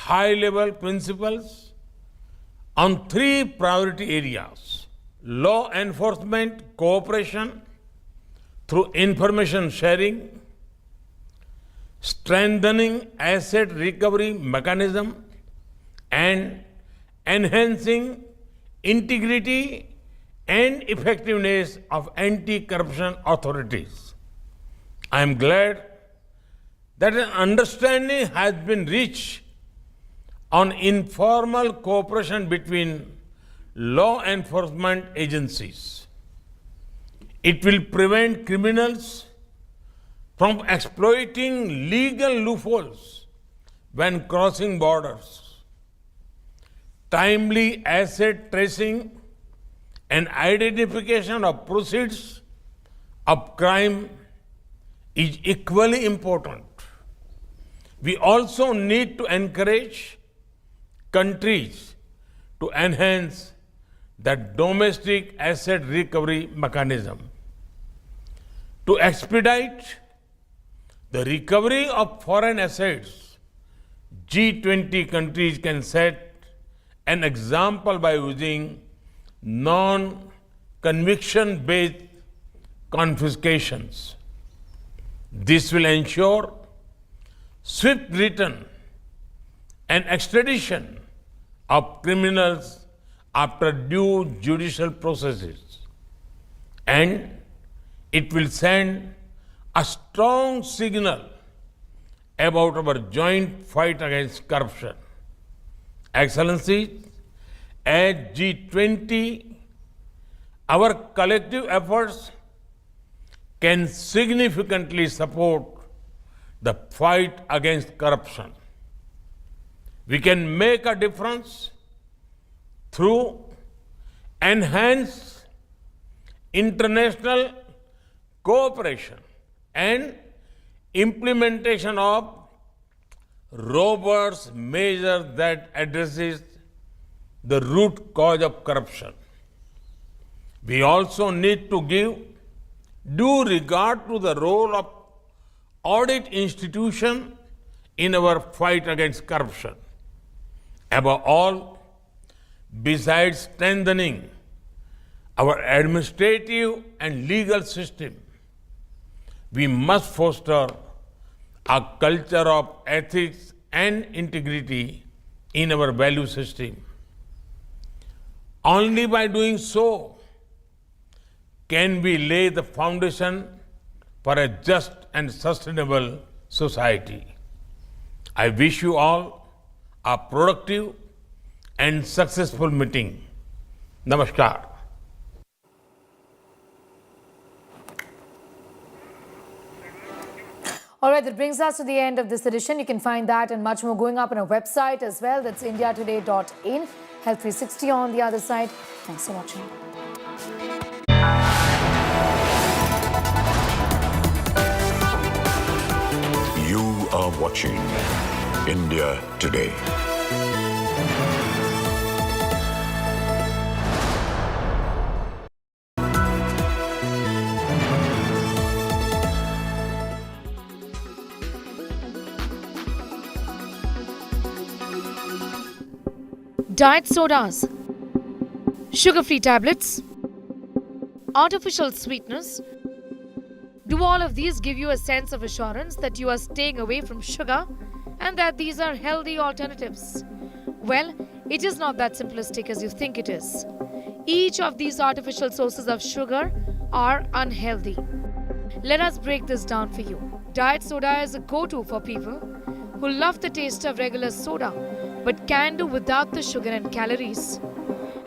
high-level principles on three priority areas: law enforcement cooperation through information sharing, strengthening asset recovery mechanism, and enhancing integrity and effectiveness of anti-corruption authorities. I am glad that an understanding has been reached on informal cooperation between law enforcement agencies. It will prevent criminals from exploiting legal loopholes when crossing borders. Timely asset tracing and identification of proceeds of crime is equally important. We also need to encourage countries to enhance the domestic asset recovery mechanism. To expedite the recovery of foreign assets, G20 countries can set an example by using non-conviction based confiscations. This will ensure swift return and extradition of criminals after due judicial processes. And it will send a strong signal about our joint fight against corruption. Excellencies, at G20, our collective efforts can significantly support the fight against corruption. We can make a difference through enhanced international cooperation and implementation of robust measures that addresses the root cause of corruption. We also need to give due regard to the role of audit institution in our fight against corruption. Above all, besides strengthening our administrative and legal system, we must foster a culture of ethics and integrity in our value system. Only by doing so can we lay the foundation for a just and sustainable society. I wish you all a productive and successful meeting. Namaskar. All right, that brings us to the end of this edition. You can find that and much more going up on our website as well. That's indiatoday.in. Health 360 on the other side. Thanks for watching. You are watching India Today. Diet sodas, sugar-free tablets, artificial sweeteners. Do all of these give you a sense of assurance that you are staying away from sugar and that these are healthy alternatives? Well, it is not that simplistic as you think it is. Each of these artificial sources of sugar are unhealthy. Let us break this down for you. Diet soda is a go-to for people who love the taste of regular soda but can do without the sugar and calories.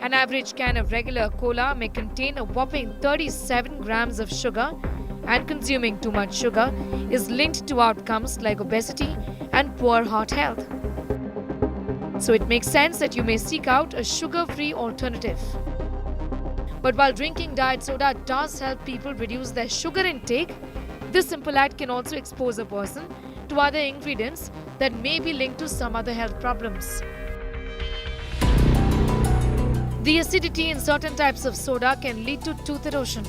An average can of regular cola may contain a whopping 37 grams of sugar, and consuming too much sugar is linked to outcomes like obesity and poor heart health. So it makes sense that you may seek out a sugar-free alternative. But while drinking diet soda does help people reduce their sugar intake, this simple act can also expose a person to other ingredients that may be linked to some other health problems. The acidity in certain types of soda can lead to tooth erosion.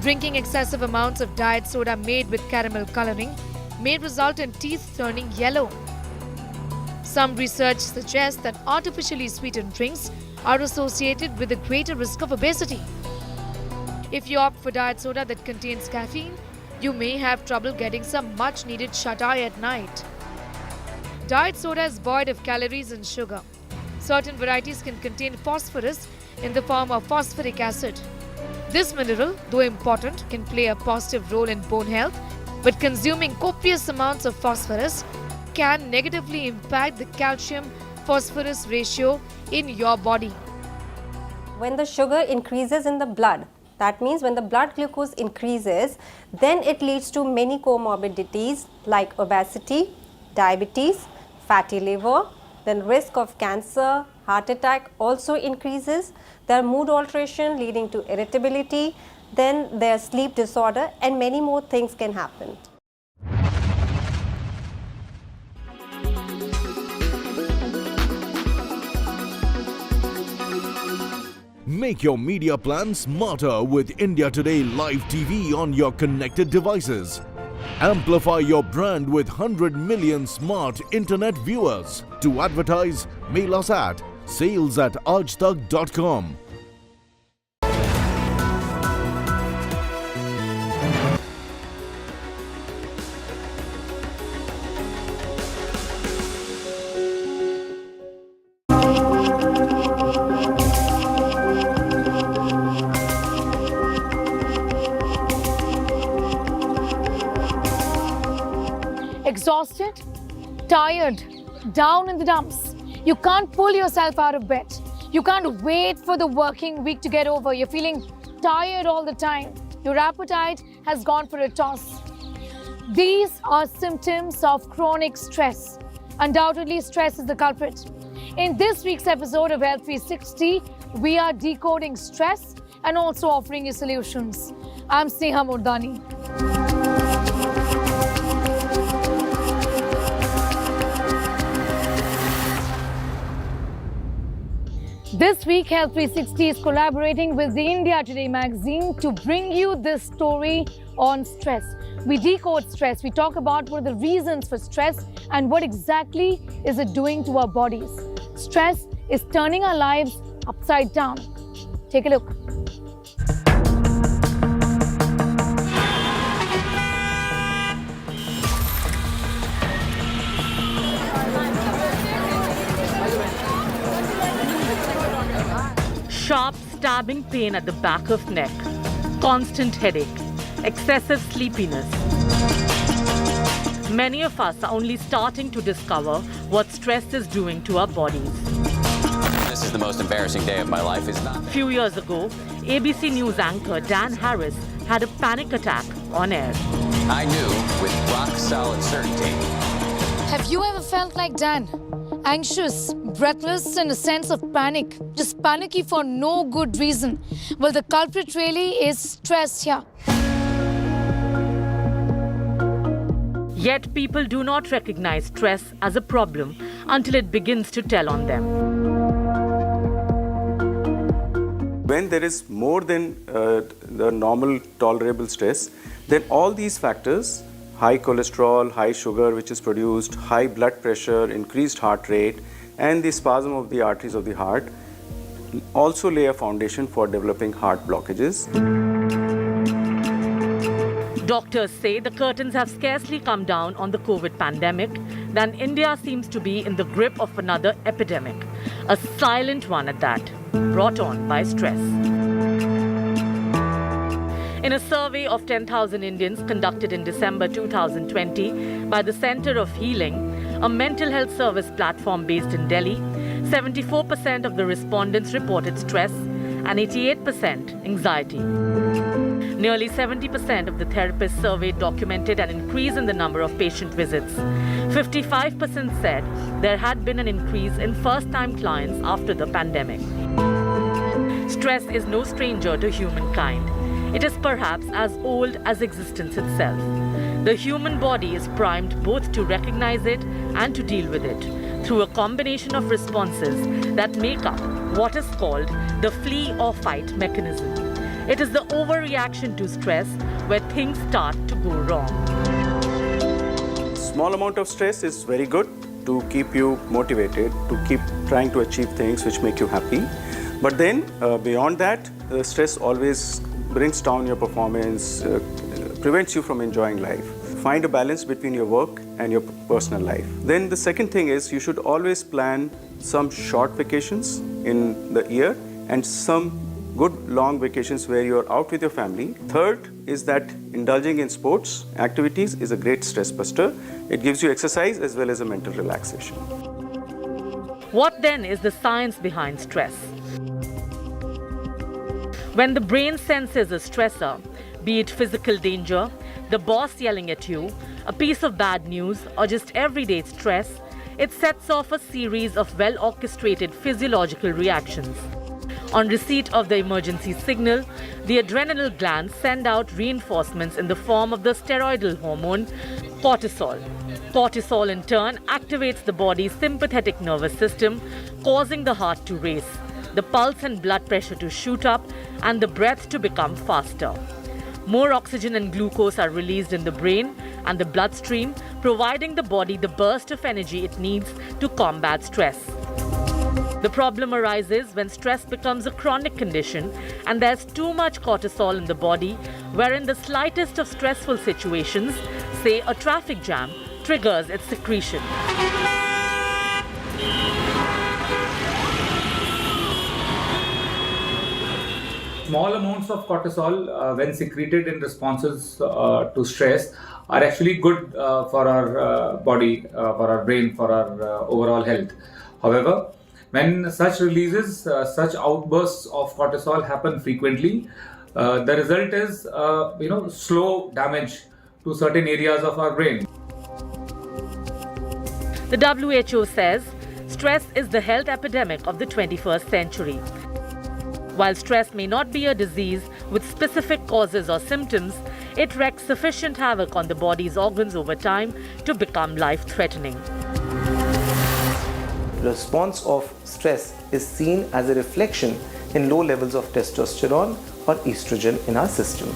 Drinking excessive amounts of diet soda made with caramel coloring may result in teeth turning yellow. Some research suggests that artificially sweetened drinks are associated with a greater risk of obesity. If you opt for diet soda that contains caffeine, you may have trouble getting some much needed shut-eye at night. Diet soda is void of calories and sugar. Certain varieties can contain phosphorus in the form of phosphoric acid. This mineral, though important, can play a positive role in bone health, but consuming copious amounts of phosphorus can negatively impact the calcium-phosphorus ratio in your body. When the sugar increases in the blood, that means when the blood glucose increases, then it leads to many comorbidities like obesity, diabetes, fatty liver, then risk of cancer, heart attack also increases. There are mood alteration leading to irritability, then there's sleep disorder, and many more things can happen. Make your media plan smarter with India Today Live TV on your connected devices. Amplify your brand with 100 million smart internet viewers. To advertise, mail us at sales@aajtak.com. Exhausted, tired, down in the dumps. You can't pull yourself out of bed. You can't wait for the working week to get over. You're feeling tired all the time. Your appetite has gone for a toss. These are symptoms of chronic stress. Undoubtedly, stress is the culprit. In this week's episode of Health 360, we are decoding stress and also offering you solutions. I'm Sneha Murdani. This week, Health 360 is collaborating with the India Today magazine to bring you this story on stress. We decode stress. We talk about what are the reasons for stress and what exactly is it doing to our bodies. Stress is turning our lives upside down. Take a look. Sharp stabbing pain at the back of neck, constant headache, excessive sleepiness. Many of us are only starting to discover what stress is doing to our bodies. This is the most embarrassing day of my life. It's not. A few years ago, ABC News anchor Dan Harris had a panic attack on air. I knew with rock solid certainty. Have you ever felt like Dan? Anxious, breathless, and a sense of panic. Just panicky for no good reason. Well, the culprit really is stress here. Yet people do not recognize stress as a problem until it begins to tell on them. When there is more than the normal tolerable stress, then all these factors, high cholesterol, high sugar which is produced, high blood pressure, increased heart rate, and the spasm of the arteries of the heart also lay a foundation for developing heart blockages. Doctors say the curtains have scarcely come down on the COVID pandemic, then India seems to be in the grip of another epidemic, a silent one at that, brought on by stress. In a survey of 10,000 Indians conducted in December 2020 by the Center of Healing, a mental health service platform based in Delhi, 74% of the respondents reported stress and 88% anxiety. Nearly 70% of the therapists surveyed documented an increase in the number of patient visits. 55% said there had been an increase in first-time clients after the pandemic. Stress is no stranger to humankind. It is perhaps as old as existence itself. The human body is primed both to recognize it and to deal with it through a combination of responses that make up what is called the flee or fight mechanism. It is the overreaction to stress where things start to go wrong. Small amount of stress is very good. to keep you motivated, to keep trying to achieve things which make you happy. But then beyond that, stress always brings down your performance, prevents you from enjoying life. Find a balance between your work and your personal life. Then the second thing is you should always plan some short vacations in the year and some good long vacations where you are out with your family. Third is that indulging in sports activities is a great stress buster. It gives you exercise as well as a mental relaxation. What then is the science behind stress? When the brain senses a stressor, be it physical danger, the boss yelling at you, a piece of bad news, or just everyday stress, it sets off a series of well-orchestrated physiological reactions. On receipt of the emergency signal, the adrenal glands send out reinforcements in the form of the steroidal hormone cortisol. Cortisol in turn activates the body's sympathetic nervous system, causing the heart to race, the pulse and blood pressure to shoot up, and the breath to become faster. More oxygen and glucose are released in the brain and the bloodstream, providing the body the burst of energy it needs to combat stress. The problem arises when stress becomes a chronic condition and there's too much cortisol in the body, wherein the slightest of stressful situations, say a traffic jam, triggers its secretion. Small amounts of cortisol, when secreted in responses to stress, are actually good for our body, for our brain, for our overall health. However, when such releases, such outbursts of cortisol happen frequently, the result is, slow damage to certain areas of our brain. The WHO says stress is the health epidemic of the 21st century. While stress may not be a disease with specific causes or symptoms, it wreaks sufficient havoc on the body's organs over time to become life-threatening. The response of stress is seen as a reflection in low levels of testosterone or estrogen in our system.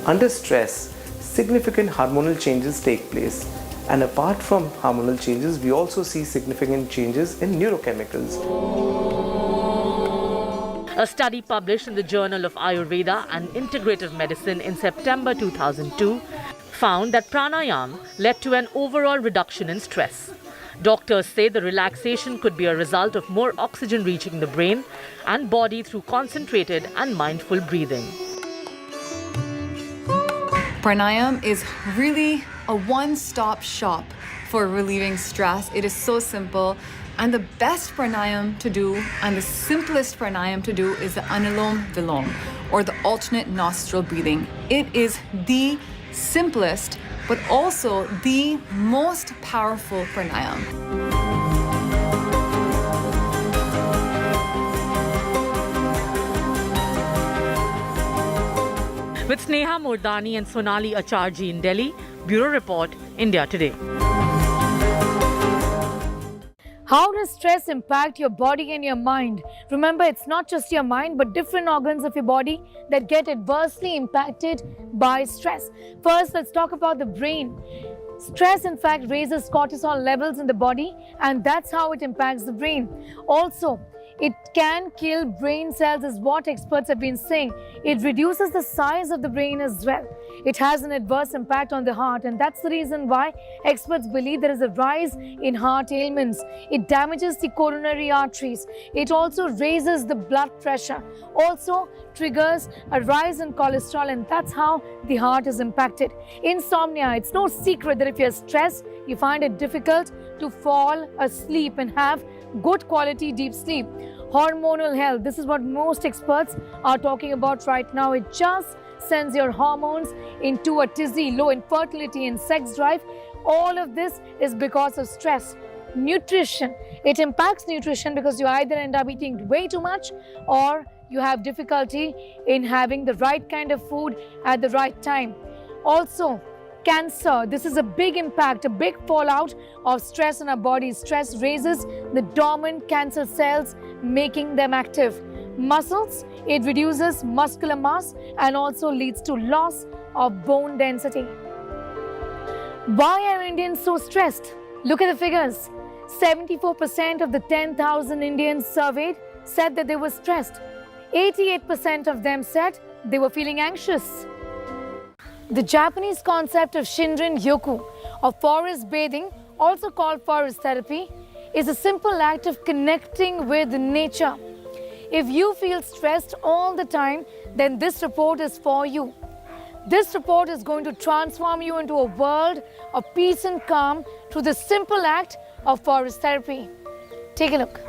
Under stress, significant hormonal changes take place, and apart from hormonal changes, we also see significant changes in neurochemicals. A study published in the Journal of Ayurveda and Integrative Medicine in September 2002 found that pranayama led to an overall reduction in stress. Doctors say the relaxation could be a result of more oxygen reaching the brain and body through concentrated and mindful breathing. Pranayama is really a one-stop shop for relieving stress. It is so simple. And the best pranayama to do and the simplest pranayama to do is the Anulom Vilom, or the alternate nostril breathing. It is the simplest but also the most powerful pranayama. With Sneha Mordani and Sonali Acharji in Delhi, Bureau Report, India Today. How does stress impact your body and your mind? Remember, it's not just your mind, but different organs of your body that get adversely impacted by stress. First, let's talk about the brain. Stress, in fact, raises cortisol levels in the body, and that's how it impacts the brain. Also, it can kill brain cells, is what experts have been saying. It reduces the size of the brain as well. It has an adverse impact on the heart, and that's the reason why experts believe there is a rise in heart ailments. It damages the coronary arteries. It also raises the blood pressure. Also triggers a rise in cholesterol, and that's how the heart is impacted. Insomnia, it's no secret that if you're stressed, you find it difficult to fall asleep and have good quality deep sleep. Hormonal health, this is what most experts are talking about right now. It just sends your hormones into a tizzy, low infertility and sex drive. All of this is because of stress. Nutrition, it impacts nutrition because you either end up eating way too much or you have difficulty in having the right kind of food at the right time. Also, cancer, this is a big impact, a big fallout of stress in our bodies. Stress raises the dormant cancer cells, making them active. Muscles, it reduces muscular mass and also leads to loss of bone density. Why are Indians so stressed? Look at the figures. 74% of the 10,000 Indians surveyed said that they were stressed. 88% of them said they were feeling anxious. The Japanese concept of Shinrin Yoku, or forest bathing, also called forest therapy, is a simple act of connecting with nature. If you feel stressed all the time, then this report is for you. This report is going to transform you into a world of peace and calm through the simple act of forest therapy. Take a look.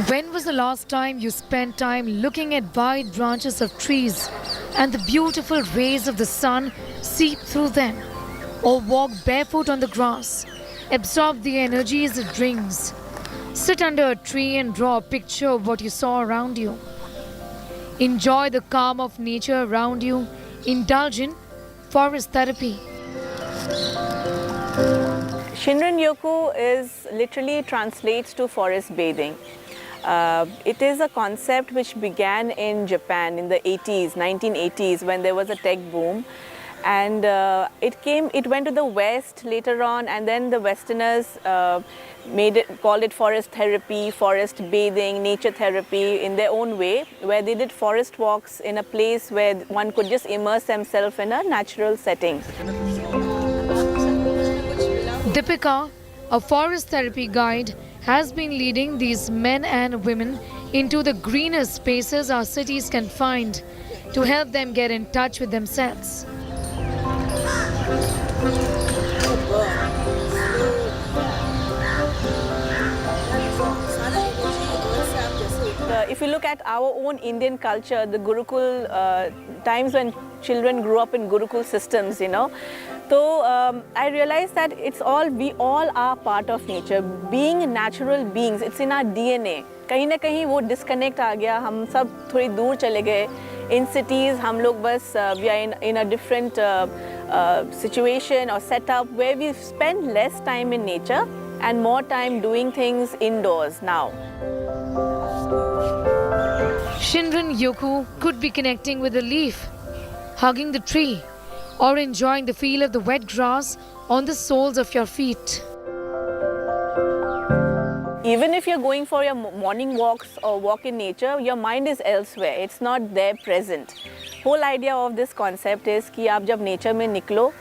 When was the last time you spent time looking at wide branches of trees and the beautiful rays of the sun seep through them? Or walk barefoot on the grass, absorb the energies it brings? Sit under a tree and draw a picture of what you saw around you. Enjoy the calm of nature around you. Indulge in forest therapy. Shinrin Yoku is literally translates to forest bathing. It is a concept which began in Japan in the 80s, 1980s, when there was a tech boom. And it went to the West later on, and then the Westerners called it forest therapy, forest bathing, nature therapy in their own way, where they did forest walks in a place where one could just immerse themselves in a natural setting. Deepika, a forest therapy guide, has been leading these men and women into the greener spaces our cities can find to help them get in touch with themselves. If you look at our own Indian culture, the Gurukul, times when children grew up in Gurukul systems, so I realized that we all are part of nature. Being natural beings, it's in our DNA. कहीं ना कहीं वो disconnect आ गया, हम सब थोड़ी दूर चले गए. In cities, हम लोग बस we are in a different situation or setup where we spend less time in nature and more time doing things indoors now. Shinrin Yoku could be connecting with a leaf, hugging the tree, or enjoying the feel of the wet grass on the soles of your feet. Even if you're going for your morning walks or walk in nature, your mind is elsewhere. It's not there present. Whole idea of this concept is कि आप जब nature में निकलो,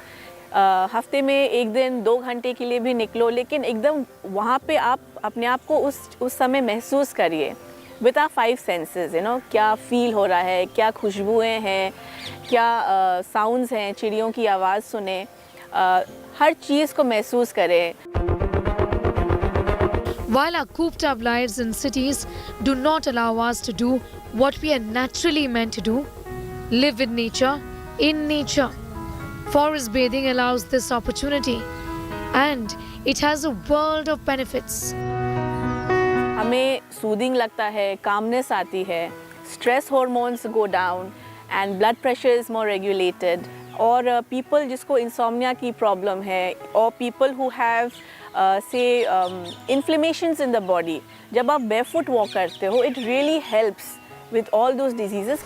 हफ्ते में एक दिन 2 घंटे के लिए भी निकलो, लेकिन एकदम वहाँ पे आप अपने आप को उस समय महसूस करिए. With our 5 senses, क्या feel हो रहा है, क्या खुशबुएं हैं, क्या sounds हैं, चिड़ियों की आवाज़ सुने, हर चीज़ को महसूस करें. While our cooped up lives in cities do not allow us to do what we are naturally meant to do, live with nature, in nature, forest bathing allows this opportunity, and it has a world of benefits. हमें soothing लगता है, calmness आती है, stress hormones go down and blood pressure is more regulated. और people जिसको insomnia की problem है, or people who have inflammations in the body, जब आप barefoot walk करते हो, it really helps with all those diseases.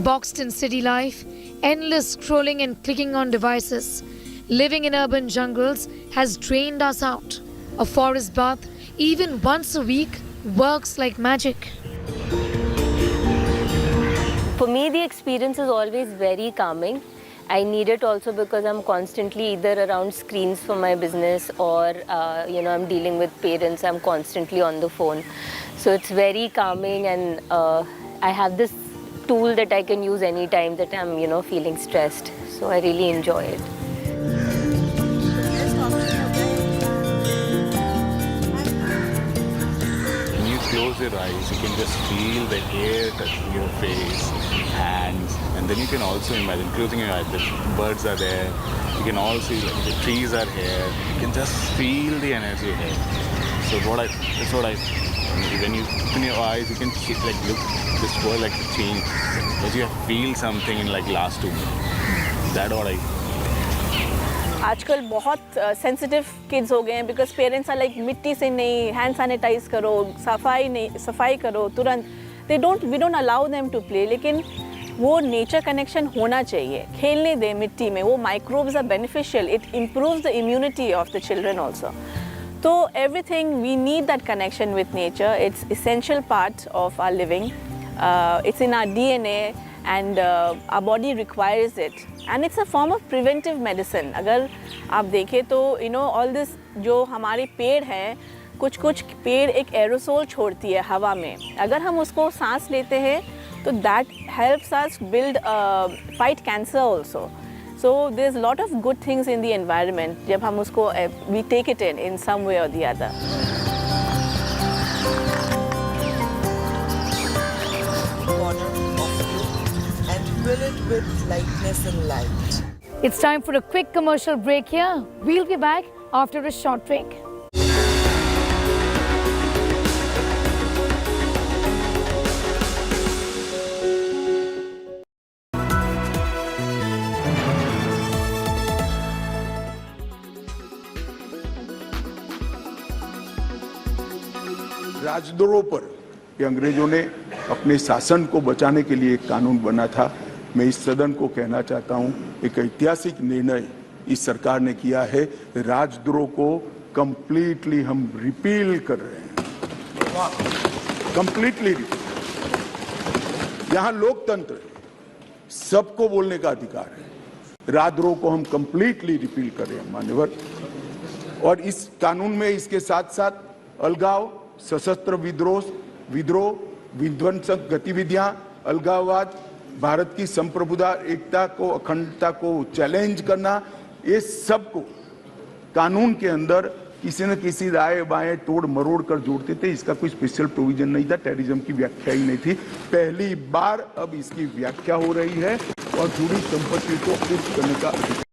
Boxed in city life, endless scrolling and clicking on devices, living in urban jungles has drained us out. A forest bath, even once a week, works like magic. For me, the experience is always very calming. I need it also because I'm constantly either around screens for my business or, I'm dealing with parents. I'm constantly on the phone. So it's very calming, and I have this tool that I can use anytime that I'm, feeling stressed. So I really enjoy it. Close your eyes, you can just feel the air touching your face, hands, and then you can also imagine closing your eyes, the birds are there, you can all see the trees are here, you can just feel the energy here. So that's what I when you open your eyes, you can look this world like a change, because you feel something in last 2 minutes. That's what I. आजकल बहुत sensitive kids हो गए हैं because parents are like मिट्टी से नहीं, hand sanitise करो, सफाई करो तुरंत. we don't allow them to play. लेकिन वो नेचर कनेक्शन होना चाहिए, खेलने दें मिट्टी में, वो microbes are beneficial, it improves the immunity of the children also. So everything, we need that connection with nature. It's essential part of our living. It's in our DNA and our body requires it. And it's a form of preventive medicine. अगर आप देखें तो all this जो हमारे पेड़ हैं, कुछ पेड़ एक एरोसोल छोड़ती है हवा में. अगर हम उसको सांस लेते हैं तो that helps us fight cancer also. So there's a lot of good things in the environment. जब हम उसको we take it in some way or the other. Corner of you and fill it with lightness and light. It's time for a quick commercial break here. We'll be back after a short break. राजद्रोह पर ये अंग्रेजों ने अपने शासन को बचाने के लिए एक कानून बना था. मैं इस सदन को कहना चाहता हूं, एक ऐतिहासिक निर्णय इस सरकार ने किया है. राजद्रोह को कंप्लीटली हम रिपील कर रहे हैं, कंप्लीटली रिपील. यहां लोकतंत्र है, सबको बोलने का अधिकार है. राजद्रोह को हम कंप्लीटली रिपील कर रहे हैं मान्यवर. और इस कानून में इसके साथ साथ अलगाव, सशस्त्र विद्रोह, विध्वंसक गतिविधियां, अलगाववाद, भारत की संप्रभुता, एकता को, अखंडता को चैलेंज करना, ये सब को कानून के अंदर किसी न किसी दाएं बाएं तोड़ मरोड़ कर जोड़ते थे. इसका कोई स्पेशल प्रोविजन नहीं था, टेररिज्म की व्याख्या ही नहीं थी. पहली बार अब इसकी व्याख्या हो रही है और जुड़ी संपत्ति को कुछ करने का अधिकार.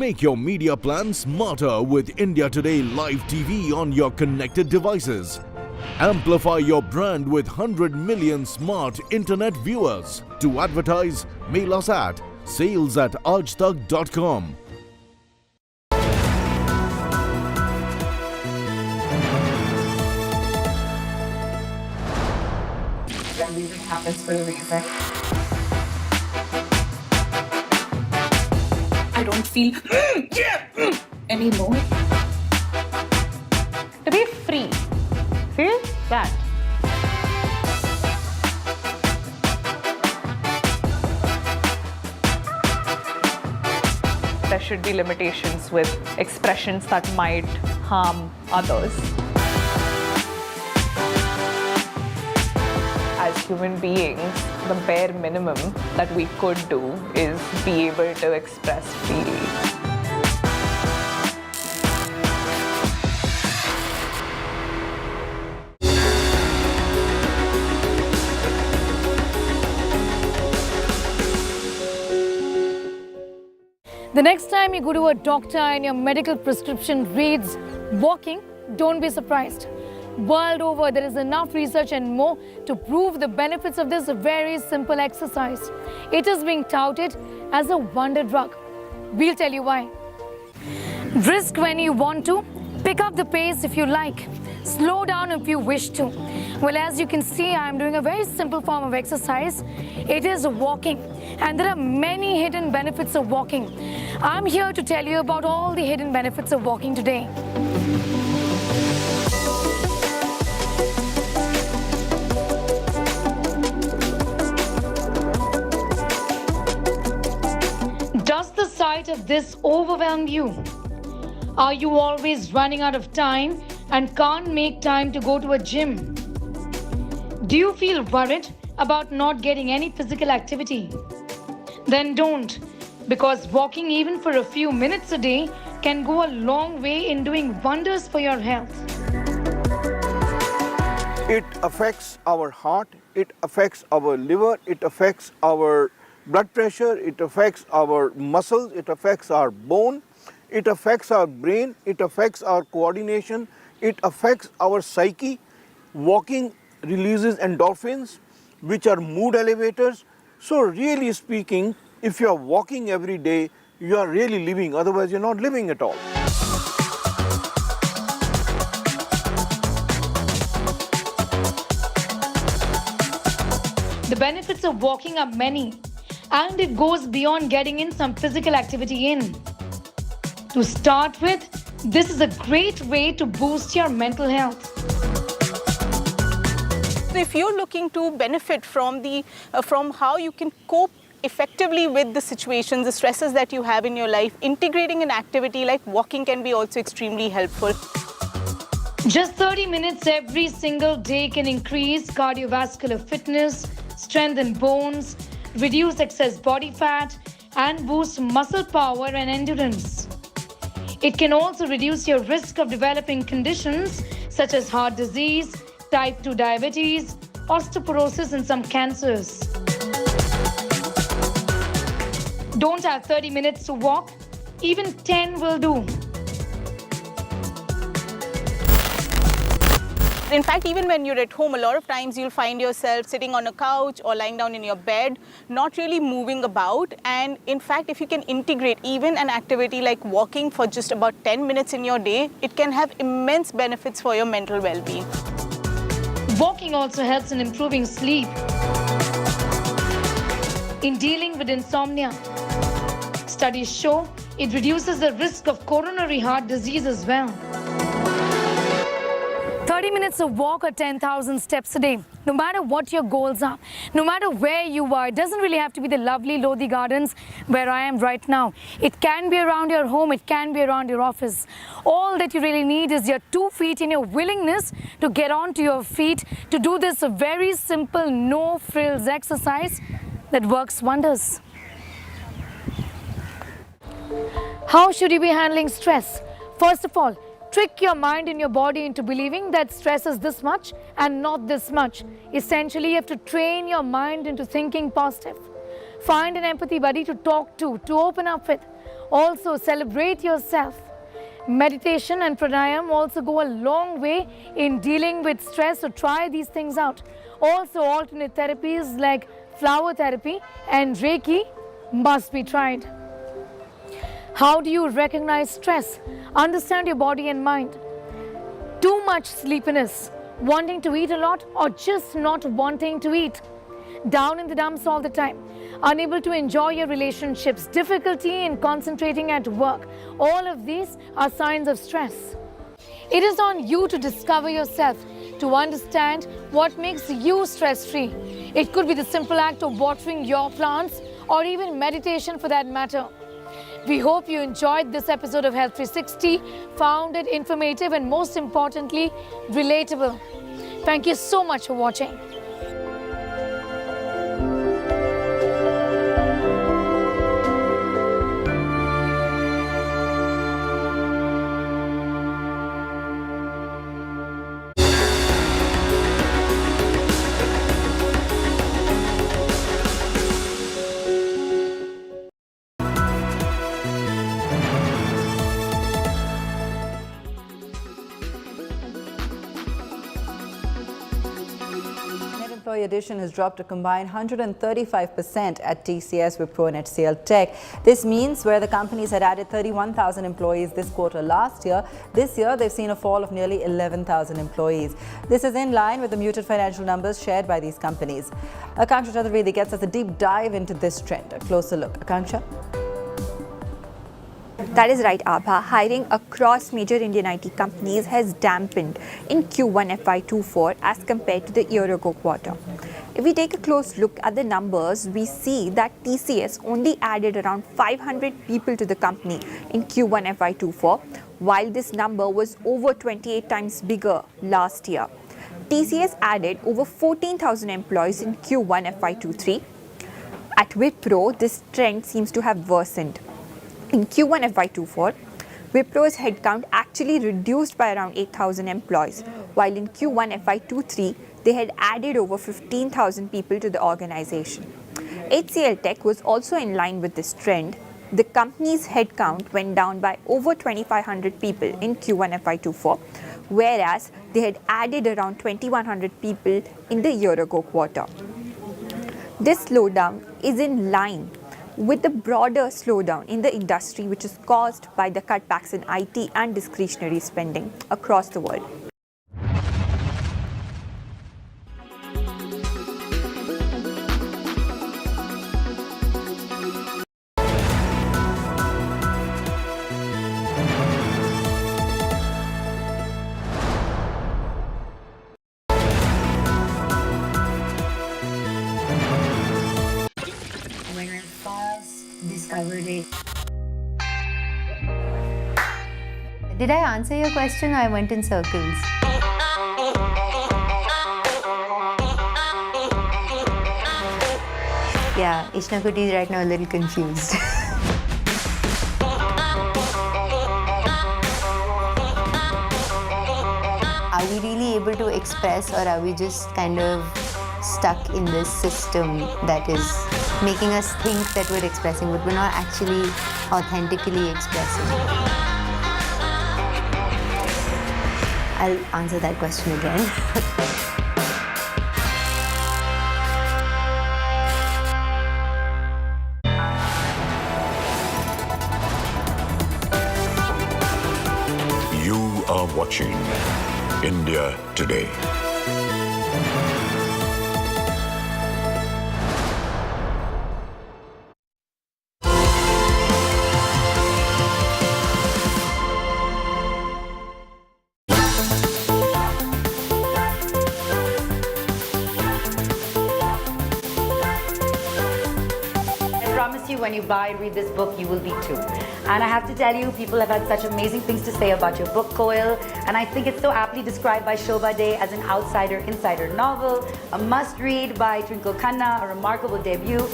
Make your media plan smarter with India Today Live TV on your connected devices. Amplify your brand with 100 million smart internet viewers. To advertise, mail us at sales@aajtak.com. Music happens for a reason. I don't feel anymore. To be free. Feel that. There should be limitations with expressions that might harm others. As human beings, the bare minimum that we could do is be able to express freely. The next time you go to a doctor and your medical prescription reads walking, don't be surprised. World over, there is enough research and more to prove the benefits of this very simple exercise. It is being touted as a wonder drug. We'll tell you why. Brisk when you want to, pick up the pace if you like, slow down if you wish to. Well, as you can see, I'm doing a very simple form of exercise. It is walking, and there are many hidden benefits of walking. I'm here to tell you about all the hidden benefits of walking today. Does the sight of this overwhelm you? Are you always running out of time and can't make time to go to a gym? Do you feel worried about not getting any physical activity? Then don't, because walking even for a few minutes a day can go a long way in doing wonders for your health. It affects our heart, it affects our liver, it affects our blood pressure, it affects our muscles, it affects our bone, it affects our brain, it affects our coordination, it affects our psyche. Walking releases endorphins, which are mood elevators. So really speaking, if you are walking every day, you are really living, otherwise you're not living at all. The benefits of walking are many, and it goes beyond getting in some physical activity in. To start with, this is a great way to boost your mental health. So if you're looking to benefit from how you can cope effectively with the situations, the stresses that you have in your life, integrating an activity like walking can be also extremely helpful. Just 30 minutes every single day can increase cardiovascular fitness, strengthen bones, reduce excess body fat, and boost muscle power and endurance. It can also reduce your risk of developing conditions such as heart disease, type 2 diabetes, osteoporosis, and some cancers. Don't have 30 minutes to walk? Even 10 will do. In fact, even when you're at home, a lot of times you'll find yourself sitting on a couch or lying down in your bed, not really moving about. And in fact, if you can integrate even an activity like walking for just about 10 minutes in your day, it can have immense benefits for your mental well-being. Walking also helps in improving sleep, in dealing with insomnia. Studies show it reduces the risk of coronary heart disease as well. 30 minutes of walk or 10,000 steps a day. No matter what your goals are, no matter where you are, it doesn't really have to be the lovely Lodi Gardens where I am right now. It can be around your home, it can be around your office. All that you really need is your 2 feet and your willingness to get onto your feet to do this very simple, no frills exercise that works wonders. How should you be handling stress? First of all, trick your mind and your body into believing that stress is this much and not this much. Essentially, you have to train your mind into thinking positive. Find an empathy buddy to talk to open up with. Also, celebrate yourself. Meditation and pranayam also go a long way in dealing with stress, so try these things out. Also, alternate therapies like flower therapy and Reiki must be tried. How do you recognize stress? Understand your body and mind. Too much sleepiness, wanting to eat a lot, or just not wanting to eat. Down in the dumps all the time, unable to enjoy your relationships, difficulty in concentrating at work. All of these are signs of stress. It is on you to discover yourself, to understand what makes you stress-free. It could be the simple act of watering your plants, or even meditation for that matter. We hope you enjoyed this episode of Health 360, found it informative and most importantly, relatable. Thank you so much for watching. Employee addition has dropped a combined 135% at TCS, Wipro and HCL Tech. This means where the companies had added 31,000 employees this quarter last year, this year they've seen a fall of nearly 11,000 employees. This is in line with the muted financial numbers shared by these companies. Akanksha Chaturvedi gets us a deep dive into this trend. A closer look. Akanksha? That is right, Abha. Hiring across major Indian IT companies has dampened in Q1 FY24 as compared to the year-ago quarter. If we take a close look at the numbers, we see that TCS only added around 500 people to the company in Q1 FY24, while this number was over 28 times bigger last year. TCS added over 14,000 employees in Q1 FY23. At Wipro, this trend seems to have worsened. In Q1 FY24, Wipro's headcount actually reduced by around 8,000 employees, while in Q1 FY23, they had added over 15,000 people to the organization. HCL Tech was also in line with this trend. The company's headcount went down by over 2,500 people in Q1 FY24, whereas they had added around 2,100 people in the year-ago quarter. This slowdown is in line with the broader slowdown in the industry, which is caused by the cutbacks in IT and discretionary spending across the world. Did I answer your question or I went in circles? Yeah, Ishnakuti is right now a little confused. Are we really able to express, or are we just kind of stuck in this system that is making us think that we're expressing, but we're not actually authentically expressing? I'll answer that question again. You are watching India Today. When you buy and read this book, you will be too. And I have to tell you, people have had such amazing things to say about your book, Koil. And I think it's so aptly described by Shobha Day as an outsider-insider novel, a must-read by Twinkle Khanna, a remarkable debut.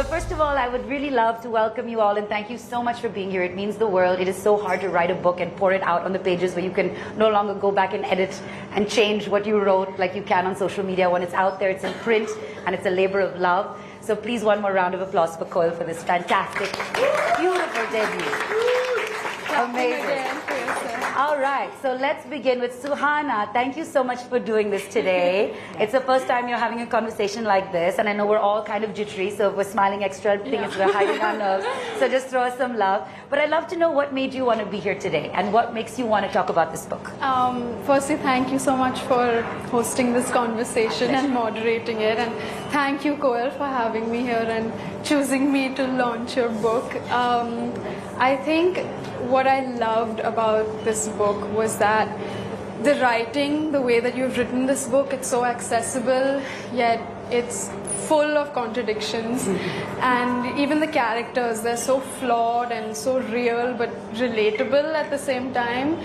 First of all, I would really love to welcome you all and thank you so much for being here. It means the world. It is so hard to write a book and pour it out on the pages where you can no longer go back and edit and change what you wrote like you can on social media. When it's out there, it's in print, and it's a labor of love. So please, one more round of applause for Koil for this fantastic, beautiful debut. Amazing. All right, so let's begin with Suhana. Thank you so much for doing this today. It's the first time you're having a conversation like this, and I know we're all kind of jittery, so if we're smiling extra, we're hiding our nerves. So just throw us some love. But I'd love to know what made you want to be here today, and what makes you want to talk about this book. Firstly, thank you so much for hosting this conversation and moderating it, and thank you, Koil, for having me here and choosing me to launch your book. I think what I loved about this book was that the writing, the way that you've written this book, it's so accessible, yet it's full of contradictions. And even the characters, they're so flawed and so real but relatable at the same time.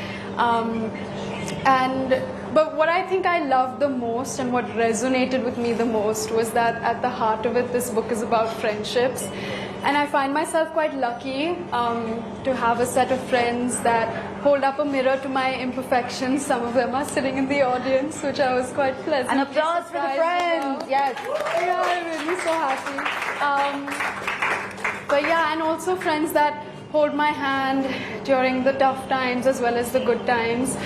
But what I think I loved the most and what resonated with me the most was that at the heart of it, this book is about friendships. And I find myself quite lucky to have a set of friends that hold up a mirror to my imperfections. Some of them are sitting in the audience, which I was quite pleasant. An applause for the friends, yes. Yeah, I'm really so happy. But yeah, and also friends that hold my hand during the tough times as well as the good times.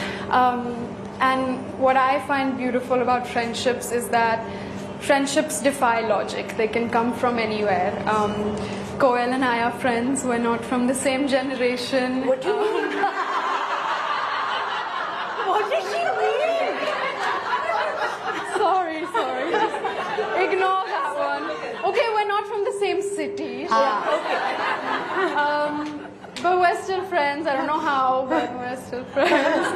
And what I find beautiful about friendships is that friendships defy logic. They can come from anywhere. Koil and I are friends. We're not from the same generation. What do you mean? What did she mean? Sorry. Ignore that one. Okay, we're not from the same city. Okay. But we're still friends. I don't know how, but we're still friends.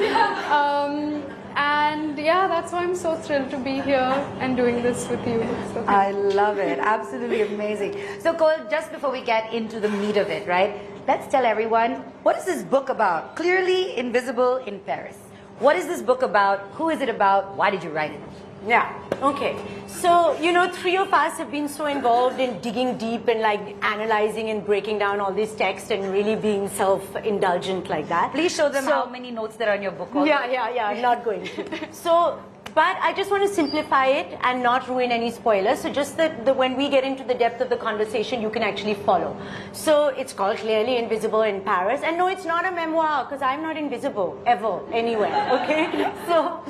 And yeah, that's why I'm so thrilled to be here and doing this with you. So I love it. Absolutely amazing. So Koil, just before we get into the meat of it, right? Let's tell everyone, what is this book about? Clearly Invisible in Paris. What is this book about? Who is it about? Why did you write it? Yeah, okay. So, you know, three of us have been so involved in digging deep and like analyzing and breaking down all these texts and really being self-indulgent like that. Please show them how many notes there are in your book. Also. Yeah, I'm not going to. So, but I just want to simplify it and not ruin any spoilers. So just that when we get into the depth of the conversation, you can actually follow. So it's called Clearly Invisible in Paris. And no, it's not a memoir because I'm not invisible ever, anywhere, okay? So,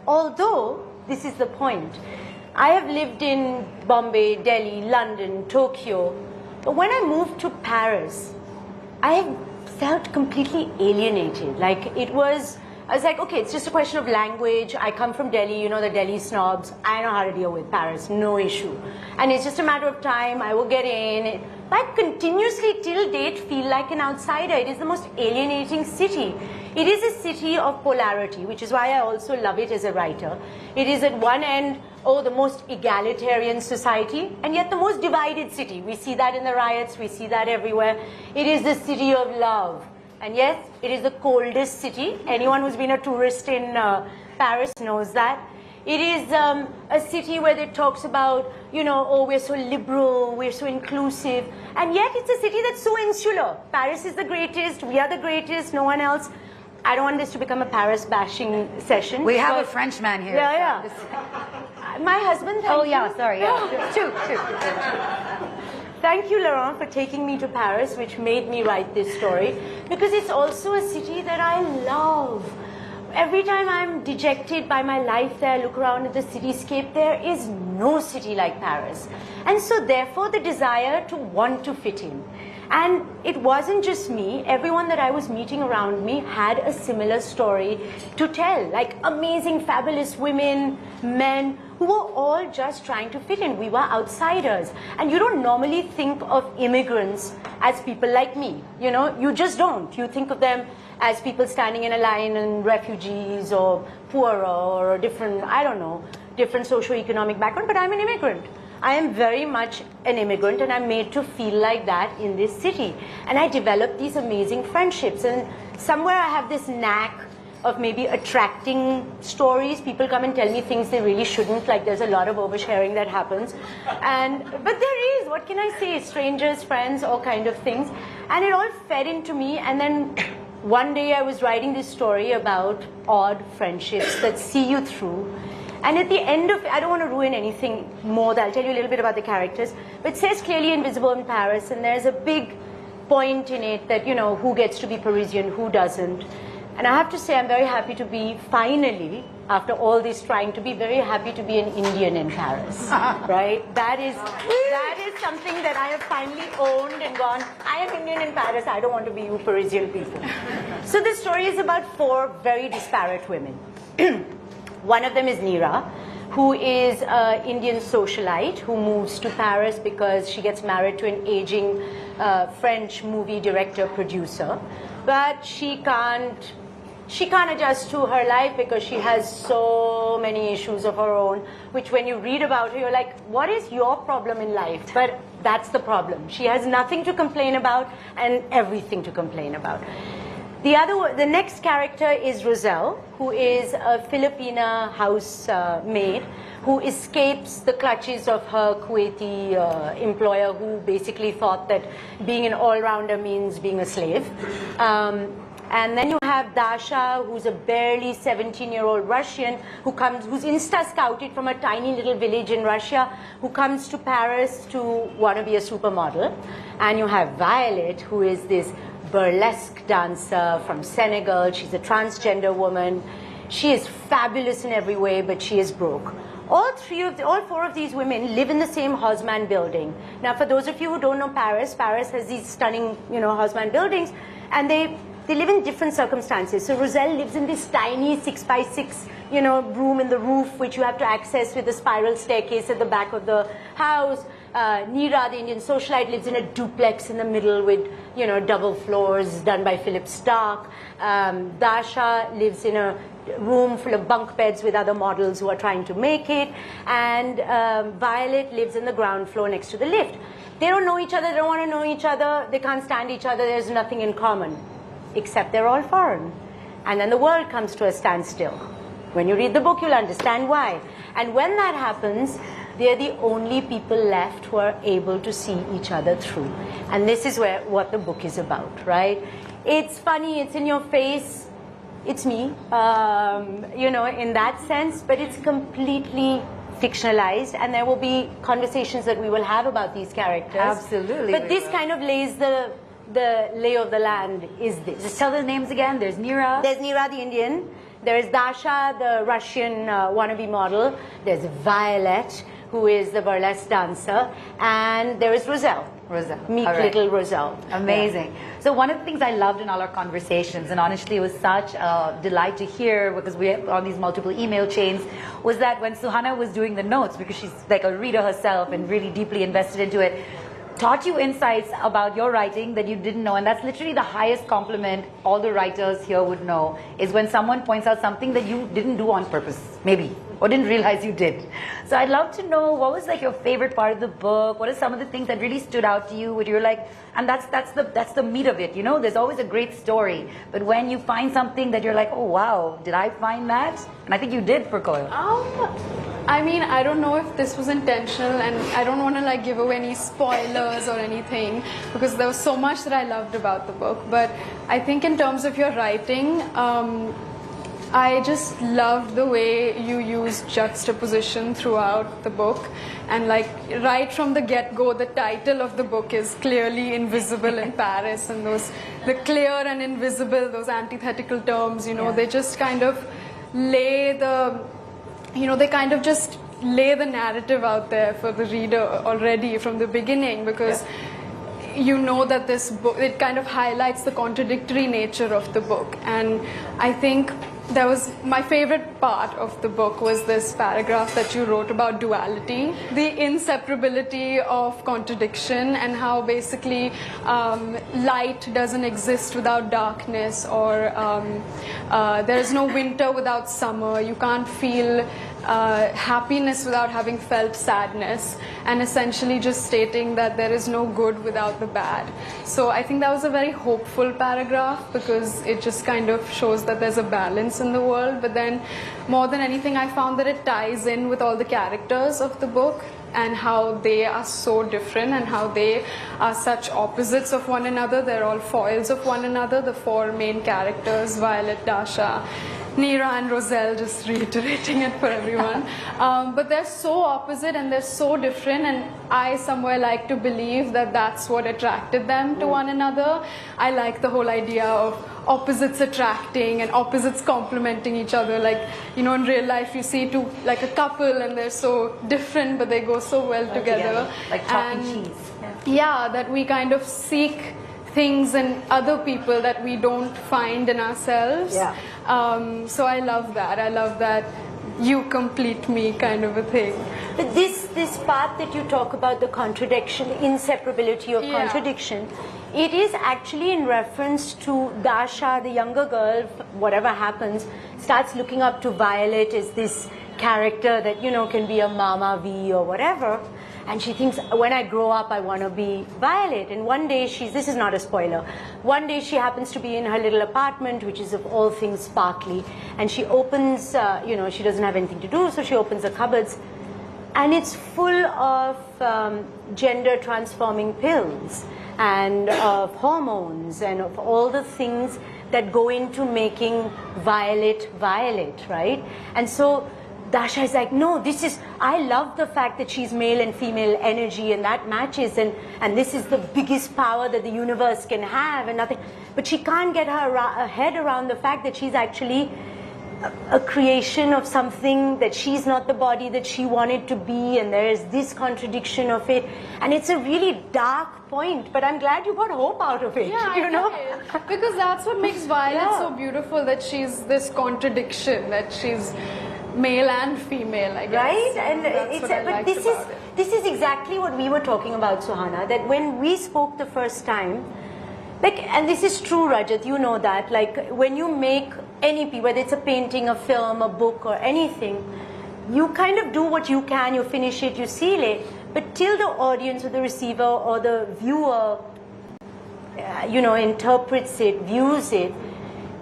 although this is the point, I have lived in Bombay, Delhi, London, Tokyo. But when I moved to Paris, I felt completely alienated. Like I was like, okay, it's just a question of language. I come from Delhi, you know, the Delhi snobs. I know how to deal with Paris, no issue. And it's just a matter of time, I will get in. But I continuously, till date, feel like an outsider. It is the most alienating city. It is a city of polarity, which is why I also love it as a writer. It is at one end, the most egalitarian society, and yet the most divided city. We see that in the riots, we see that everywhere. It is the city of love. And yes, it is the coldest city. Anyone who's been a tourist in Paris knows that. It is a city where it talks about, you know, we're so liberal, we're so inclusive. And yet it's a city that's so insular. Paris is the greatest, we are the greatest, no one else. I don't want this to become a Paris bashing session. We have a French man here. Yeah. My husband, sorry. Two. Thank you, Laurent, for taking me to Paris, which made me write this story, because it's also a city that I love. Every time I'm dejected by my life there, I look around at the cityscape, there is no city like Paris. And so therefore the desire to want to fit in. And it wasn't just me, everyone that I was meeting around me had a similar story to tell, like amazing, fabulous women, men, who were all just trying to fit in. We were outsiders. And you don't normally think of immigrants as people like me, you know, you just don't. You think of them as people standing in a line and refugees or poorer or different, different socioeconomic background, but I'm an immigrant. I am very much an immigrant and I'm made to feel like that in this city. And I developed these amazing friendships, and somewhere I have this knack of maybe attracting stories. People come and tell me things they really shouldn't, like there's a lot of oversharing that happens. But there is, what can I say, strangers, friends, all kind of things. And it all fed into me, and then one day I was writing this story about odd friendships that see you through. And at the end of it, I don't want to ruin anything more, I'll tell you a little bit about the characters, but it says Clearly Invisible in Paris, and there's a big point in it that, you know, who gets to be Parisian, who doesn't. And I have to say, I'm very happy to be, finally, after all this trying, to be very happy to be an Indian in Paris, right? That is something that I have finally owned and gone, I am Indian in Paris, I don't want to be you Parisian people. So the story is about four very disparate women. One of them is Neera, who is an Indian socialite who moves to Paris because she gets married to an aging French movie director, producer. But she can't adjust to her life because she has so many issues of her own, which when you read about her, you're like, what is your problem in life? But that's the problem. She has nothing to complain about and everything to complain about. The next character is Roselle, who is a Filipina housemaid who escapes the clutches of her Kuwaiti employer, who basically thought that being an all-rounder means being a slave. And then you have Dasha, who's a barely 17-year-old Russian who's insta-scouted from a tiny little village in Russia, who comes to Paris to want to be a supermodel. And you have Violet, who is this burlesque dancer from Senegal. She's a transgender woman. She is fabulous in every way, but she is broke. All four of these women live in the same Haussmann building. Now, for those of you who don't know Paris, Paris has these stunning, Haussmann buildings, and they live in different circumstances. So Roselle lives in this tiny 6x6, room in the roof, which you have to access with a spiral staircase at the back of the house. Neera, the Indian socialite, lives in a duplex in the middle with, double floors done by Philip Stark. Dasha lives in a room full of bunk beds with other models who are trying to make it. And Violet lives in the ground floor next to the lift. They don't know each other, they don't want to know each other, they can't stand each other, there's nothing in common. Except they're all foreign. and then the world comes to a standstill. When you read the book, you'll understand why. And when that happens, they're the only people left who are able to see each other through. And this is what the book is about, right? It's funny, it's in your face, it's me, you know, in that sense, but it's completely fictionalized, and there will be conversations that we will have about these characters. Absolutely. But this kind of lays the lay of the land is this. Just tell the names again. There's Neera. There's Neera the Indian. There's Dasha, the Russian wannabe model. There's Violet, who is the burlesque dancer. And there is Roselle. Meek little Roselle. Amazing. Yeah. So one of the things I loved in all our conversations, and honestly it was such a delight to hear because we are on these multiple email chains, was that when Suhana was doing the notes, because she's like a reader herself and really deeply invested into it, taught you insights about your writing that you didn't know. And that's literally the highest compliment all the writers here would know, is when someone points out something that you didn't do on purpose, maybe, or didn't realize you did. So I'd love to know, what was like your favorite part of the book? What are some of the things that really stood out to you, where you're like, and that's the meat of it, you know? There's always a great story, but when you find something that you're like, oh wow, did I find that? And I think you did for Koil. I mean, I don't know if this was intentional, and I don't want to like give away any spoilers or anything, because there was so much that I loved about the book. But I think in terms of your writing, I just loved the way you used juxtaposition throughout the book. And like right from the get-go, the title of the book is clearly invisible in Paris, and the clear and invisible, those antithetical terms, you know, they just kind of lay they kind of just lay the narrative out there for the reader already from the beginning, because you know that this book, it kind of highlights the contradictory nature of the book. And I think there was, my favorite part of the book was this paragraph that you wrote about duality, the inseparability of contradiction, and how basically light doesn't exist without darkness, or there is no winter without summer. You can't feel happiness without having felt sadness, and essentially just stating that there is no good without the bad. So I think that was a very hopeful paragraph, because it just kind of shows that there's a balance in the world. But then more than anything, I found that it ties in with all the characters of the book, and how they are so different, and how they are such opposites of one another. They're all foils of one another, the four main characters, Violet, Dasha, Neera and Roselle, just reiterating it for everyone. But they're so opposite and they're so different, and I somewhere like to believe that that's what attracted them to one another. I like the whole idea of opposites attracting and opposites complementing each other. Like, you know, in real life you see two, like a couple, and they're so different but they go so well together. Like chalk and cheese. Yeah, that we kind of seek things in other people that we don't find in ourselves. So I love that. I love that you complete me kind of a thing. But this part that you talk about, the contradiction, the inseparability of contradiction, it is actually in reference to Dasha, the younger girl, whatever happens, starts looking up to Violet as this character that, you know, can be a Mama V or whatever. And she thinks, when I grow up, I want to be Violet. And one day this is not a spoiler, one day she happens to be in her little apartment, which is of all things sparkly. And she opens, you know, she doesn't have anything to do, so she opens the cupboards. And it's full of gender transforming pills, and of hormones, and of all the things that go into making Violet, right? And so Dasha is like, no, I love the fact that she's male and female energy, and that matches, and this is the biggest power that the universe can have, and nothing. But she can't get her head around the fact that she's actually a creation of something, that she's not the body that she wanted to be, and there is this contradiction of it. And it's a really dark point, but I'm glad you got hope out of it, you know? Because that's what makes Violet so beautiful, that she's this contradiction, that she's male and female, I guess. Right? And this is exactly what we were talking about, Suhana, that when we spoke the first time, like, and this is true, Rajat, you know that, like, when you make any piece, whether it's a painting, a film, a book, or anything, you kind of do what you can, you finish it, you seal it, but till the audience or the receiver or the viewer, you know, interprets it, views it,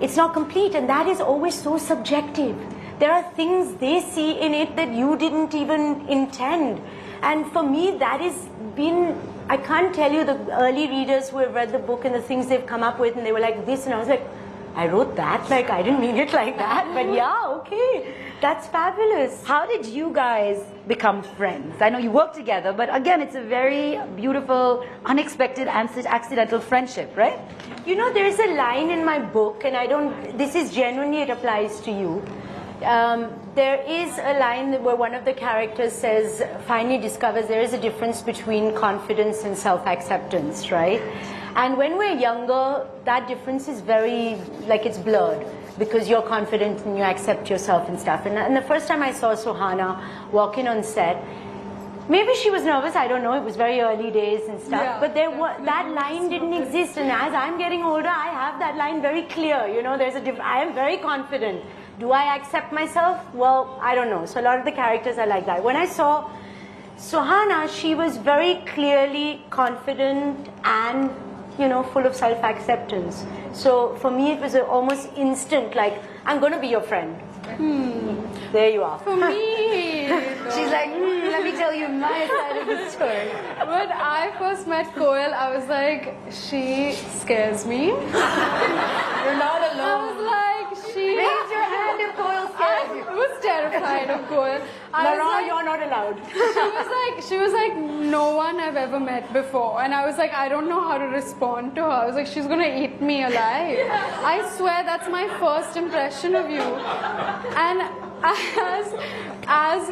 it's not complete, and that is always so subjective. There are things they see in it that you didn't even intend. And for me, that has been, I can't tell you the early readers who have read the book and the things they've come up with, and they were like this, and I was like, I wrote that, like I didn't mean it like that, but yeah, okay, that's fabulous. How did you guys become friends? I know you work together, but again, it's a very beautiful, unexpected, accidental friendship, right? You know, there's a line in my book, and this is genuinely, it applies to you. There is a line where one of the characters says, finally discovers there is a difference between confidence and self-acceptance, right? And when we're younger, that difference is very, like it's blurred, because you're confident and you accept yourself and stuff. And the first time I saw Suhana walk in on set, maybe she was nervous, I don't know, it was very early days and stuff, Yeah, but that line didn't exist. And as I'm getting older, I have that line very clear, you know, I am very confident. Do I accept myself? Well, I don't know. So a lot of the characters are like that. When I saw Suhana, she was very clearly confident and, you know, full of self-acceptance. So for me, it was almost instant, like, I'm going to be your friend. There you are. For me, she's like, let me tell you my side of the story. When I first met Koel, I was like, she scares me. You're not alone. I was like, she... Raise your hand if Koel scares you. I was terrified of Koel. Laura, you're not allowed. She was like, no one I've ever met before. And I was like, I don't know how to respond to her. I was like, she's gonna eat me alive. I swear that's my first impression of you. And as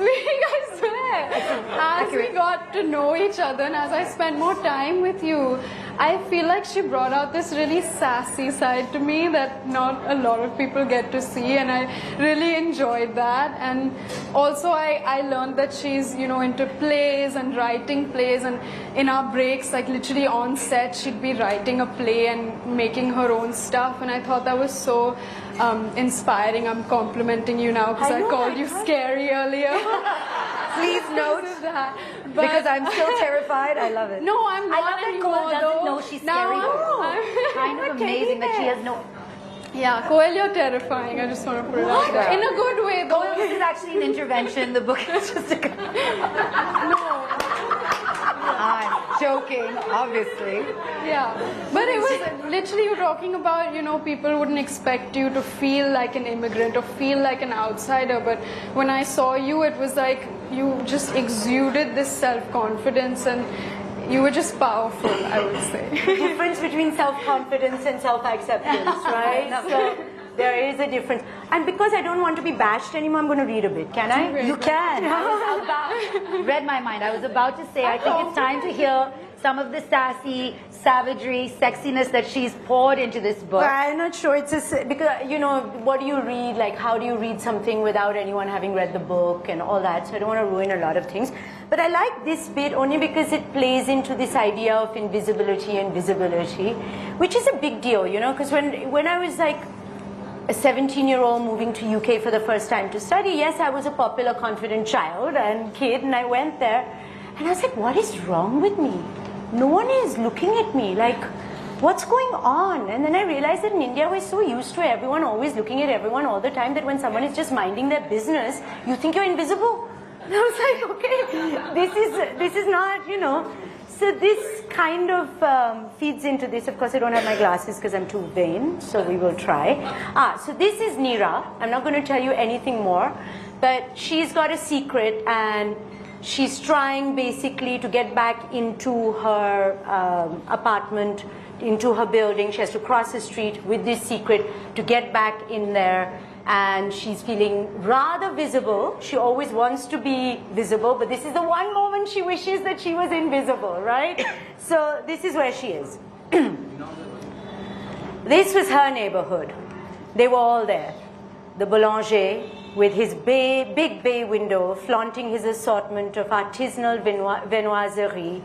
we got to know each other and as I spent more time with you, I feel like she brought out this really sassy side to me that not a lot of people get to see, and I really enjoyed that. And also I learned that she's, you know, into plays and writing plays, and in our breaks, like literally on set, she'd be writing a play and making her own stuff, and I thought that was so inspiring. I'm complimenting you now because I called you scary earlier. Please note, because I'm still terrified. I love it. No, I'm not I love that anymore, Koel doesn't though. know she's Now scary. Kind of amazing that she has no... Yeah, Koel, you're terrifying. I just want to put it out there. In a good way, though. Koel, this is actually an intervention. The book is just a... No. I'm joking, obviously. Yeah, but it was literally you talking about, you know, people wouldn't expect you to feel like an immigrant or feel like an outsider, but when I saw you, it was like you just exuded this self-confidence and you were just powerful, I would say. The difference between self-confidence and self-acceptance, right? So there is a difference. And because I don't want to be bashed anymore, I'm going to read a bit. Can I? You can. Read my mind. I was about to say, I think it's time to hear some of the sassy, savagery, sexiness that she's poured into this book. But I'm not sure it's because, you know, what do you read? Like, how do you read something without anyone having read the book and all that? So I don't want to ruin a lot of things. But I like this bit only because it plays into this idea of invisibility and visibility, which is a big deal, you know, because when I was like a 17-year-old moving to UK for the first time to study, yes, I was a popular, confident child and kid, and I went there, and I was like, what is wrong with me? No one is looking at me, like, what's going on? And then I realized that in India we're so used to everyone always looking at everyone all the time that when someone is just minding their business, you think you're invisible. And I was like, okay, this is not, you know. So this kind of feeds into this. Of course, I don't have my glasses because I'm too vain, so we will try. So this is Neera. I'm not going to tell you anything more, but she's got a secret and she's trying basically to get back into her apartment, into her building. She has to cross the street with this secret to get back in there. And she's feeling rather visible. She always wants to be visible, but this is the one moment she wishes that she was invisible, right? So this is where she is. This was her neighborhood. They were all there. The boulanger with his big bay window flaunting his assortment of artisanal viennoiserie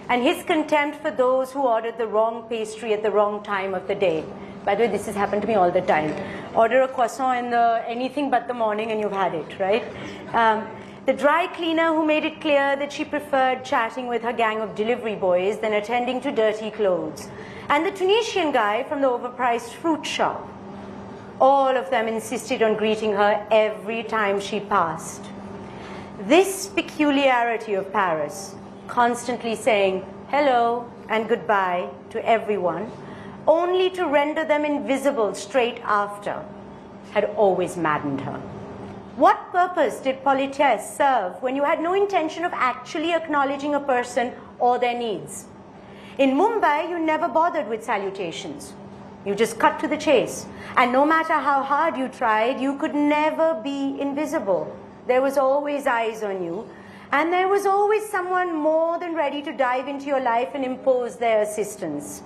and his contempt for those who ordered the wrong pastry at the wrong time of the day. By the way, this has happened to me all the time. Order a croissant in anything but the morning and you've had it, right? The dry cleaner who made it clear that she preferred chatting with her gang of delivery boys than attending to dirty clothes. And the Tunisian guy from the overpriced fruit shop. All of them insisted on greeting her every time she passed. This peculiarity of Paris, constantly saying hello and goodbye to everyone, only to render them invisible straight after, had always maddened her. What purpose did politesse serve when you had no intention of actually acknowledging a person or their needs? In Mumbai, you never bothered with salutations. You just cut to the chase. And no matter how hard you tried, you could never be invisible. There was always eyes on you. And there was always someone more than ready to dive into your life and impose their assistance.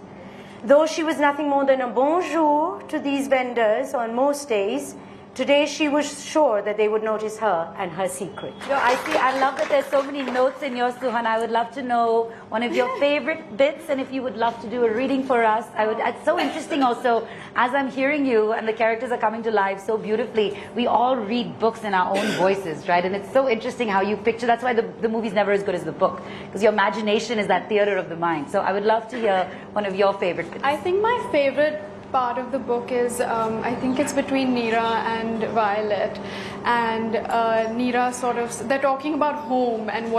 Though she was nothing more than a bonjour to these vendors on most days, today she was sure that they would notice her and her secret. I love that there's so many notes in yours, Suhan. I would love to know one of your favorite bits, and if you would love to do a reading for us. It's so interesting also, as I'm hearing you and the characters are coming to life so beautifully, we all read books in our own voices, right? And it's so interesting how you picture, that's why the movie's never as good as the book, because your imagination is that theater of the mind. So I would love to hear one of your favorite bits. I think my favorite part of the book is, I think it's between Neera and Violet, and Neera they're talking about home and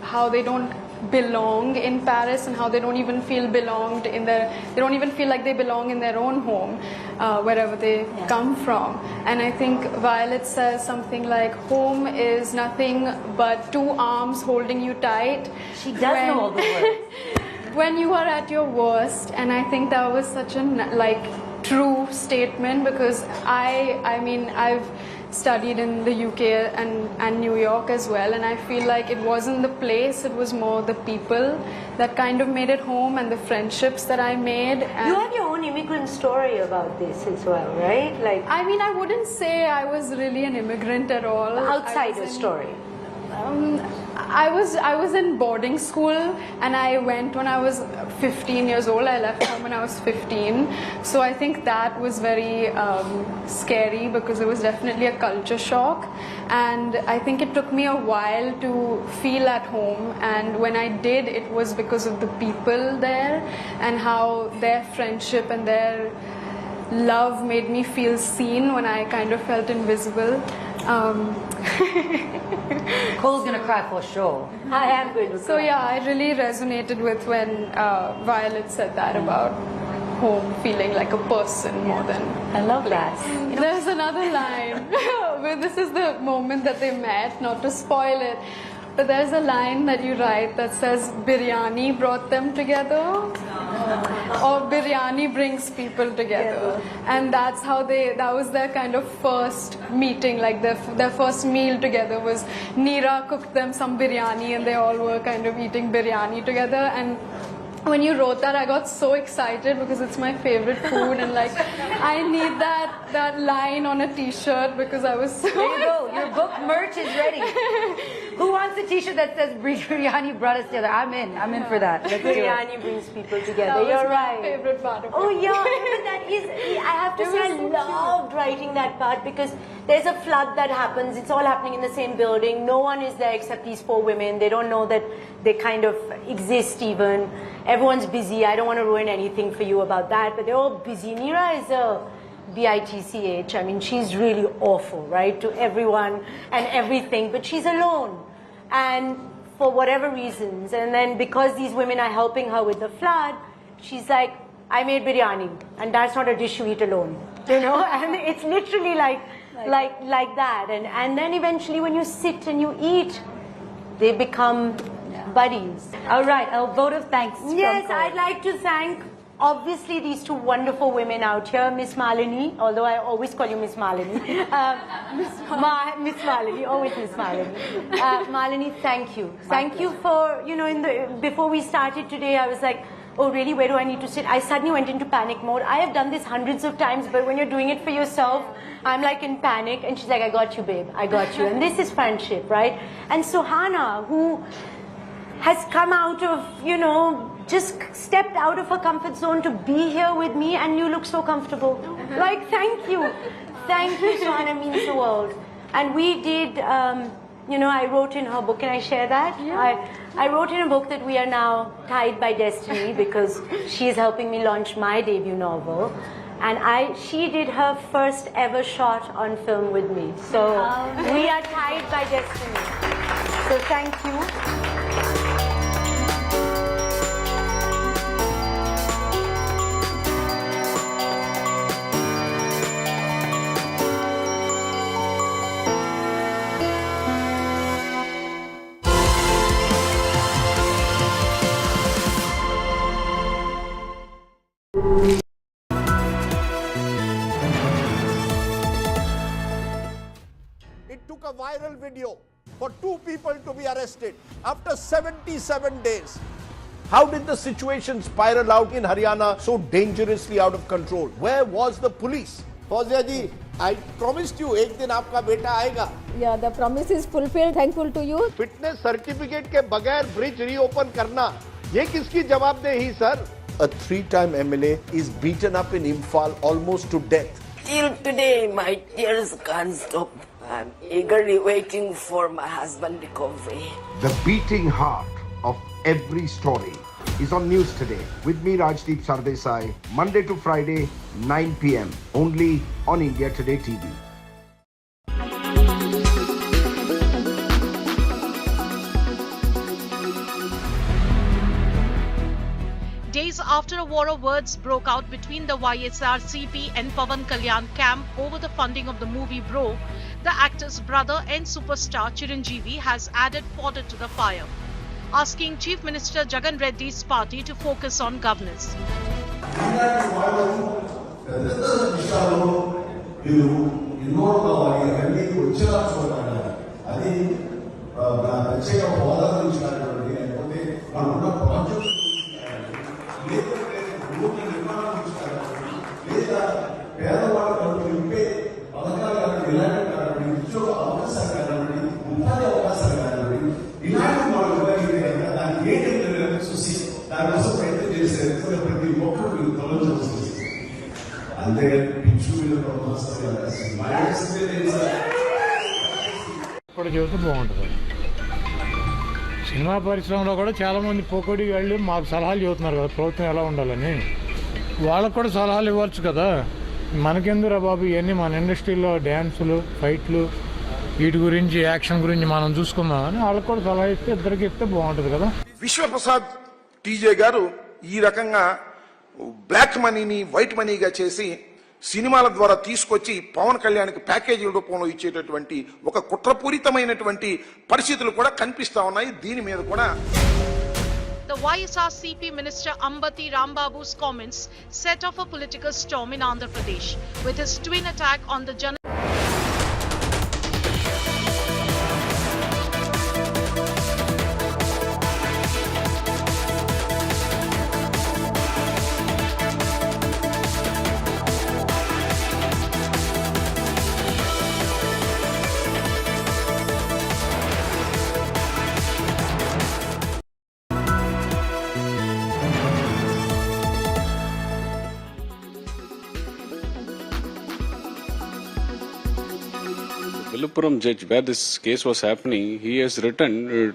how they don't belong in Paris, and how they don't even feel they don't even feel like they belong in their own home, wherever they come from. And I think Violet says something like, home is nothing but two arms holding you tight. She does know all the words. When you are at your worst. And I think that was such a true statement, because I've studied in the UK and New York as well, and I feel like it wasn't the place, it was more the people that kind of made it home, and the friendships that I made. And you have your own immigrant story about this as well, right? I wouldn't say I was really an immigrant at all. Outsider story. I was in boarding school, and I went when I was 15 years old. I left home when I was 15. So I think that was very scary, because it was definitely a culture shock. And I think it took me a while to feel at home. And when I did, it was because of the people there, and how their friendship and their love made me feel seen when I kind of felt invisible. Cole's gonna cry for sure. I am going to cry. So yeah, I really resonated with when Violet said that about home feeling like a person more than... I love that. There's another line where this is the moment that they met, not to spoil it, but there's a line that you write that says biryani brought them together, or biryani brings people together. And that's how that was their kind of first meeting, like their first meal together was Neera cooked them some biryani, and they all were kind of eating biryani together. And when you wrote that, I got so excited, because it's my favorite food, and I need that line on a t-shirt, because I was so There you go, your book merch is ready. Who wants a t-shirt that says biryani brought us together? I'm in for that. Let's do it. Biryani brings people together. That was You're my right. favorite part of it. Oh yeah, but that is, I have to say, I loved writing that part, because there's a flood that happens. It's all happening in the same building. No one is there except these 4 women. They don't know that they kind of exist even. Everyone's busy. I don't want to ruin anything for you about that, but they're all busy. Neera is a bitch. I mean, she's really awful, right, to everyone and everything, but she's alone. And for whatever reasons, and then because these women are helping her with the flood, she's like, I made biryani, and that's not a dish you eat alone, and it's literally like that. And then eventually when you sit and you eat, they become buddies. All right, a vote of thanks. Yes, I'd like to thank obviously these 2 wonderful women out here, Miss Malini, although I always call you Miss Malini. Miss Malini, always Miss Malini. Malini, thank you. Thank you for, before we started today, I was like, oh really, where do I need to sit? I suddenly went into panic mode. I have done this hundreds of times, but when you're doing it for yourself, I'm like in panic. And she's like, I got you, babe, I got you. And this is friendship, right? And Suhana, who has come out of, just stepped out of her comfort zone to be here with me, and you look so comfortable. Thank you. Thank you, Suhana, means the world. And we did, I wrote in her book, can I share that? Yeah. I wrote in a book that we are now tied by destiny, because she is helping me launch my debut novel. and she did her first ever shot on film with me. So we are tied by destiny. So thank you. It took a viral video for 2 people to be arrested after 77 days. How did the situation spiral out in Haryana so dangerously out of control? Where was the police? Fawzia ji, I promised you, ek din aapka beta aayega. Yeah, the promise is fulfilled. Thankful to you. Fitness certificate ke bagair bridge reopen karna, ye kiski jawabdehi, sir? A 3-time MLA is beaten up in Imphal almost to death. Till today, my tears can't stop. I'm eagerly waiting for my husband's recovery. The beating heart of every story is on News Today with me, Rajdeep Sardesai, Monday to Friday, 9 p.m. only on India Today TV. Days after a war of words broke out between the YSRCP and Pawan Kalyan camp over the funding of the movie Bro, the actor's brother and superstar Chiranjeevi has added fodder to the fire, asking Chief Minister Jagan Reddy's party to focus on governance. కూడా చెబితే బాగుంటుంది. Cinema పరిశ్రమలో కూడా చాలామంది పోకోడి వాళ్ళు మాకు సలహాలు చెబుతున్నారు కదా ప్రభుత్వం ఎలా ఉండాలని. వాళ్ళకు కూడా సలహాలు ఇవ్వచ్చు కదా. మనకెందురా బాబు ఇవన్నీ మన ఇండస్ట్రీలో డ్యాన్సులు ఫైట్లు వీటి గురించి యాక్షన్ గురించి మనం చూసుకుందాం అని వాళ్ళకు కూడా సలహా ఇస్తే ఇద్దరికి ఇస్తే బాగుంటుంది కదా. విశ్వప్రసాద్ టీజే గారు ఈ రకంగా బ్లాక్ మనీని వైట్ మనీగా చేసి సినిమాల ద్వారా తీసుకొచ్చి పవన్ కళ్యాణ్కి ప్యాకేజీల రూపంలో ఇచ్చేటటువంటి ఒక కుట్రపూరితమైనటువంటి పరిస్థితులు కూడా కనిపిస్తా ఉన్నాయి. దీని మీద కూడా The YSRCP Minister Ambati Rambabu's comments set off a political storm in Andhra Pradesh with his twin attack on the Viluppuram judge, where this case was happening, he has written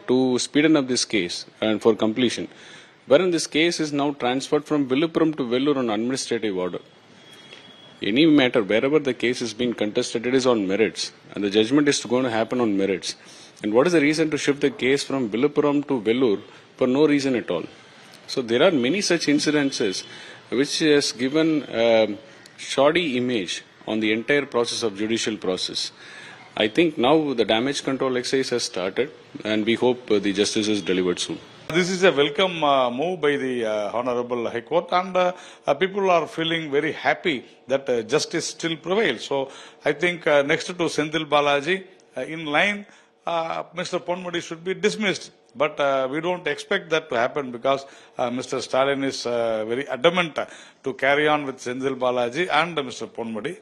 to speeden up this case and for completion. Wherein this case is now transferred from Viluppuram to Vellore on administrative order. Any matter, wherever the case is being contested, it is on merits, and the judgment is going to happen on merits. And what is the reason to shift the case from Viluppuram to Vellore for no reason at all? So there are many such incidences which has given a shoddy image on the entire process of judicial process. I think now the damage control exercise has started, and we hope the justice is delivered soon. This is a welcome move by the Honorable High Court, and people are feeling very happy that justice still prevails. So I think next to Senthil Balaji, in line, Mr. Ponmudi should be dismissed. But we don't expect that to happen because Mr. Stalin is very adamant to carry on with Senthil Balaji and Mr. Ponmudi.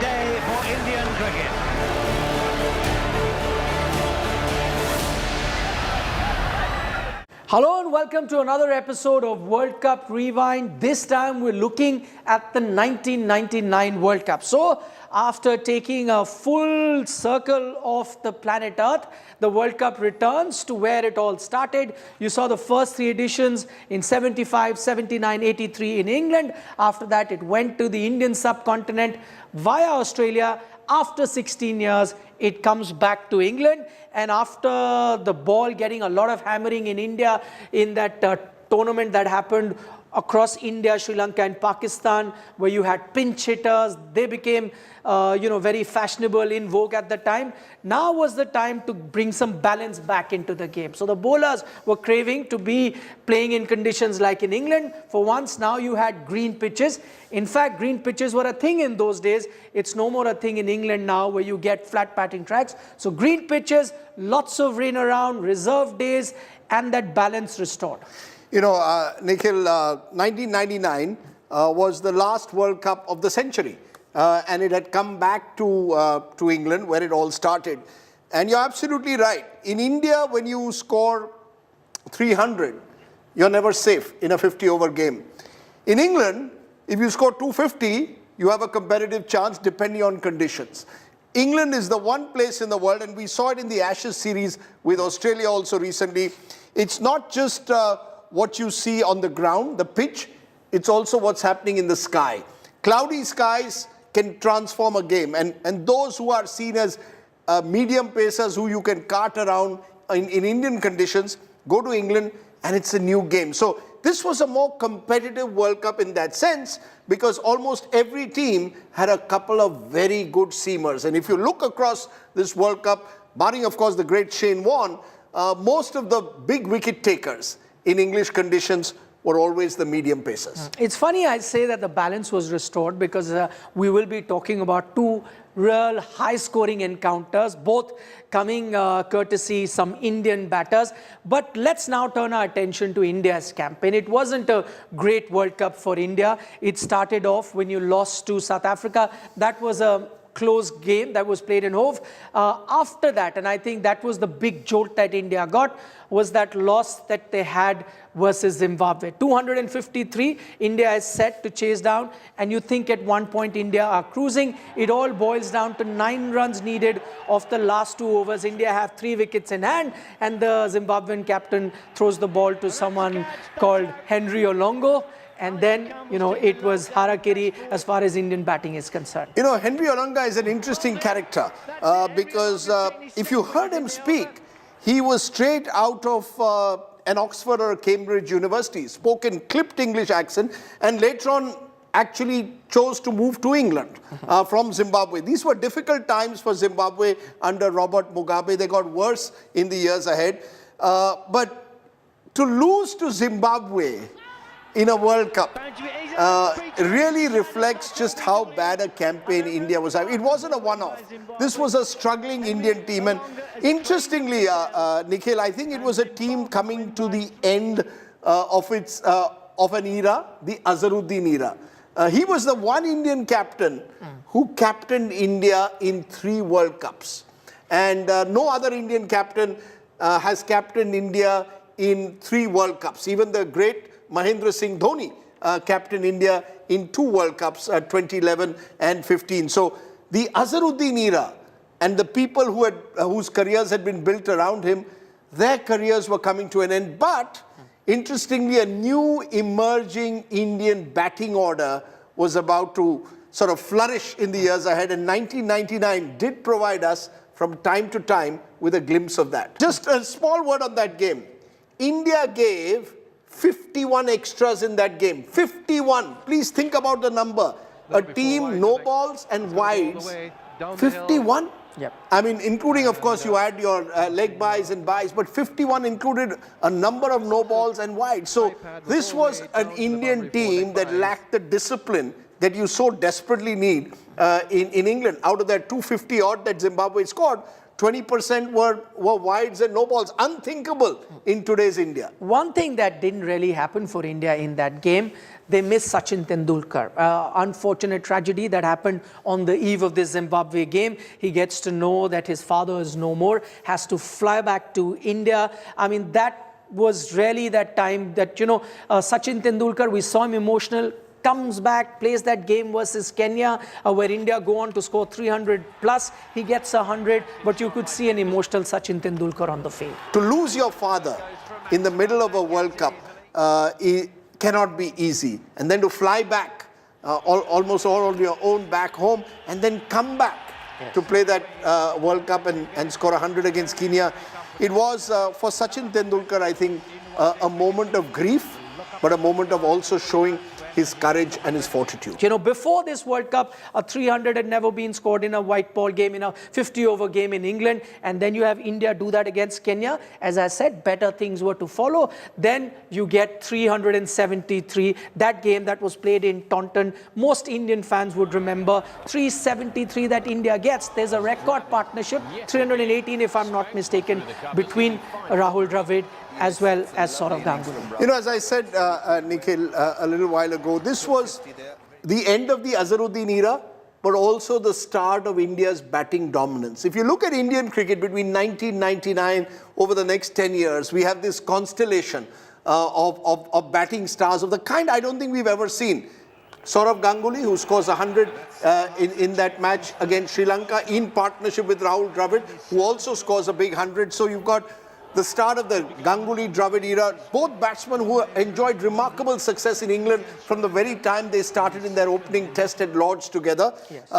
day for Indian cricket. Hello and welcome to another episode of World Cup Rewind. This time we're looking at the 1999 World Cup. So after taking a full circle of the planet Earth, the World Cup returns to where it all started. You saw the first three editions in 75, 79, 83 in England. After that it went to the Indian subcontinent via Australia. After 16 years, it comes back to England, and after the ball getting a lot of hammering in India in that tournament that happened across India, Sri Lanka and Pakistan, where you had pinch hitters, they became very fashionable, in vogue at the time. Now was the time to bring some balance back into the game. So the bowlers were craving to be playing in conditions like in England. For once, now you had green pitches. In fact, green pitches were a thing in those days. It's no more a thing in England now, where you get flat batting tracks. So green pitches, lots of rain around, reserve days, and that balance restored. You know, Nikhil, 1999 was the last World Cup of the century. And it had come back to England, where it all started. And you're absolutely right. In India, when you score 300, you're never safe in a 50-over game. In England, if you score 250, you have a competitive chance depending on conditions. England is the one place in the world, and we saw it in the Ashes series with Australia also recently. It's not just what you see on the ground, the pitch, it's also what's happening in the sky. Cloudy skies can transform a game, and those who are seen as medium pacers who you can cart around in Indian conditions go to England, and it's a new game. So this was a more competitive World Cup in that sense, because almost every team had a couple of very good seamers. And if you look across this World Cup, barring of course the great Shane Warne, most of the big wicket takers in English conditions were always the medium pacers. It's funny I say that the balance was restored, because we will be talking about two real high-scoring encounters, both coming courtesy some Indian batters. But let's now turn our attention to India's campaign. It wasn't a great World Cup for India. It started off when you lost to South Africa. That was a close game that was played in Hove. After that, and I think that was the big jolt that India got, was that loss that they had versus Zimbabwe. 253, India is set to chase down, and you think at one point India are cruising. It all boils down to 9 runs needed of the last 2 overs. India have 3 wickets in hand, and the Zimbabwean captain throws the ball to someone called Henry Olongo. And then, it was harakiri as far as Indian batting is concerned. Henry Olonga is an interesting character because if you heard him speak, he was straight out of an Oxford or a Cambridge university, spoke in clipped English accent, and later on actually chose to move to England from Zimbabwe. These were difficult times for Zimbabwe under Robert Mugabe. They got worse in the years ahead. But to lose to Zimbabwe in a World Cup really reflects just how bad a campaign India was having. It wasn't a one-off. This was a struggling Indian team. And interestingly, Nikhil, I think it was a team coming to the end of an era, the Azharuddin era. He was the one Indian captain who captained India in 3 World Cups. And no other Indian captain has captained India in 3 World Cups. Even the great Mahendra Singh Dhoni captained India in 2 World Cups, 2011 and 15. So the Azharuddin era and the people whose careers had been built around him, their careers were coming to an end. But interestingly, a new emerging Indian batting order was about to sort of flourish in the years ahead, and 1999 did provide us from time to time with a glimpse of that. Just a small word on that game. India gave 51 extras in that game. 51. Please think about the number. A team, no balls and wides. 51? Yep. I mean, including, of course, you had your leg buys and buys, but 51 included a number of no balls and wides. So this was an Indian team that lacked the discipline that you so desperately need in England. Out of that 250 odd that Zimbabwe scored, 20% were wides and no balls. Unthinkable in today's India. One thing that didn't really happen for India in that game, they missed Sachin Tendulkar. Unfortunate tragedy that happened on the eve of the Zimbabwe game. He gets to know that his father is no more, has to fly back to India. I mean, that was really that time that, Sachin Tendulkar, we saw him emotional, comes back, plays that game versus Kenya, where India go on to score 300 plus. He gets 100, but you could see an emotional Sachin Tendulkar on the field. To lose your father in the middle of a World Cup it cannot be easy. And then to fly back, almost all on your own back home, and then come back to play that World Cup and score 100 against Kenya. It was, for Sachin Tendulkar, I think, a moment of grief, but a moment of also showing his courage and his fortitude. Before this World Cup, a 300 had never been scored in a white ball game, in a 50-over game in England. And then you have India do that against Kenya. As I said, better things were to follow. Then you get 373. That game that was played in Taunton, most Indian fans would remember. 373 that India gets. There's a record partnership, 318 if I'm not mistaken, between Rahul Dravid as well as Saurav Ganguly. As I said, Nikhil, a little while ago, this was the end of the Azharuddin era, but also the start of India's batting dominance. If you look at Indian cricket between 1999 over the next 10 years, we have this constellation of batting stars of the kind I don't think we've ever seen. Saurav Ganguly, who scores 100 in that match against Sri Lanka, in partnership with Rahul Dravid, who also scores a big 100. So you've got the start of the Ganguly-Dravid era, both batsmen who enjoyed remarkable success in England from the very time they started in their opening test at Lord's together. Yes.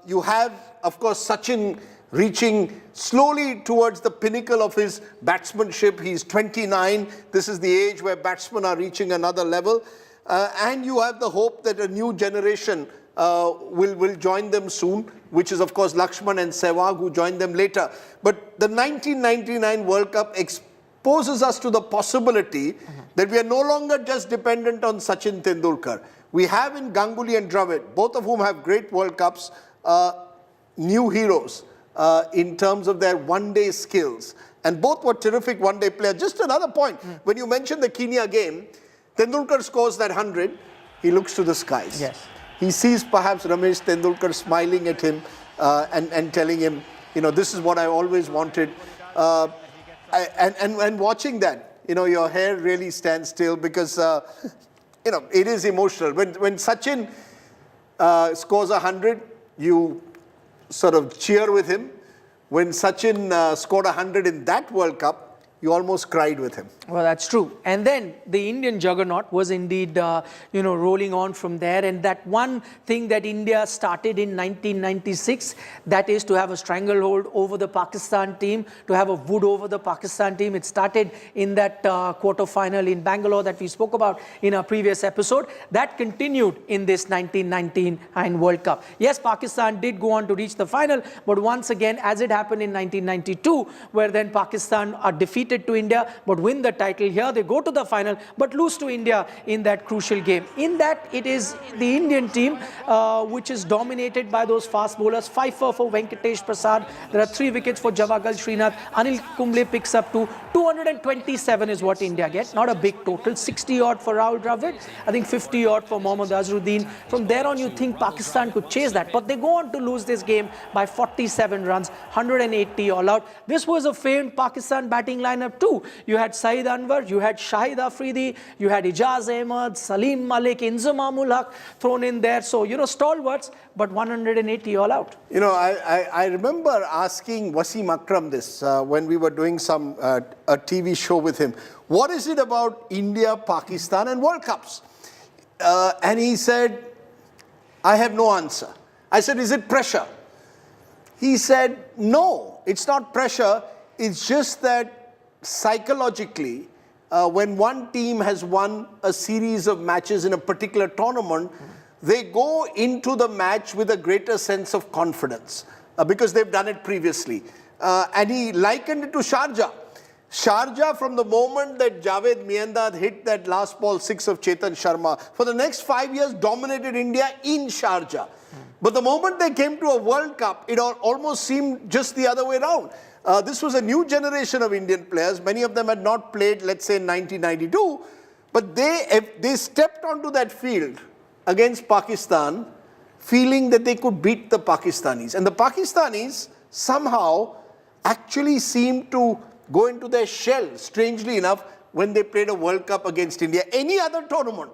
You have, of course, Sachin reaching slowly towards the pinnacle of his batsmanship. He's 29. This is the age where batsmen are reaching another level. And you have the hope that a new generation will join them soon, which is, of course, Lakshman and Sehwag, who joined them later. But the 1999 World Cup exposes us to the possibility that we are no longer just dependent on Sachin Tendulkar. We have in Ganguly and Dravid, both of whom have great World Cups, new heroes in terms of their one-day skills. And both were terrific one-day players. Just another point, when you mentioned the Kenya game, Tendulkar scores that 100, he looks to the skies. Yes. He sees perhaps Ramesh Tendulkar smiling at him and telling him, this is what I always wanted. And watching that, your hair really stands still because, it is emotional. When Sachin scores 100, you sort of cheer with him. When Sachin scored 100 in that World Cup, you almost cried with him. Well, that's true. And then the Indian juggernaut was indeed, rolling on from there. And that one thing that India started in 1996, that is to have a stranglehold over the Pakistan team, to have a wood over the Pakistan team. It started in that quarter-final in Bangalore that we spoke about in our previous episode. That continued in this 1999 World Cup. Yes, Pakistan did go on to reach the final, but once again, as it happened in 1992, where then Pakistan are defeated to India, but win the title. Here they go to the final, but lose to India in that crucial game. In that, it is the Indian team which is dominated by those fast bowlers. 5 for Venkatesh Prasad. There are 3 wickets for Javagal Srinath. Anil Kumble picks up 227 is what India gets. Not a big total. 60 odd for Rahul Dravid. I think 50 odd for Mohammad Azharuddin. From there on, you think Pakistan could chase that, but they go on to lose this game by 47 runs, 180 all out. This was a famed Pakistan batting lineup too. You had Saeed Anwar, you had Shahid Afridi, you had Ijaz Ahmed, Salim Malik, Inzamamul Haq thrown in there. So, stalwarts, but 180 all out. I remember asking Wasim Akram this when we were doing a TV show with him. What is it about India, Pakistan and World Cups? And he said, I have no answer. I said, is it pressure? He said, no, it's not pressure. It's just that psychologically, when one team has won a series of matches in a particular tournament, they go into the match with a greater sense of confidence because they've done it previously. And he likened it to Sharjah. Sharjah, from the moment that Javed Miandad hit that last ball 6 of Chetan Sharma, for the next 5 years dominated India in Sharjah. But the moment they came to a World Cup, it almost seemed just the other way around. This was a new generation of Indian players. Many of them had not played, let's say, in 1992, but they stepped onto that field against Pakistan, feeling that they could beat the Pakistanis. And the Pakistanis somehow actually seemed to go into their shell, strangely enough, when they played a World Cup against India. Any other tournament,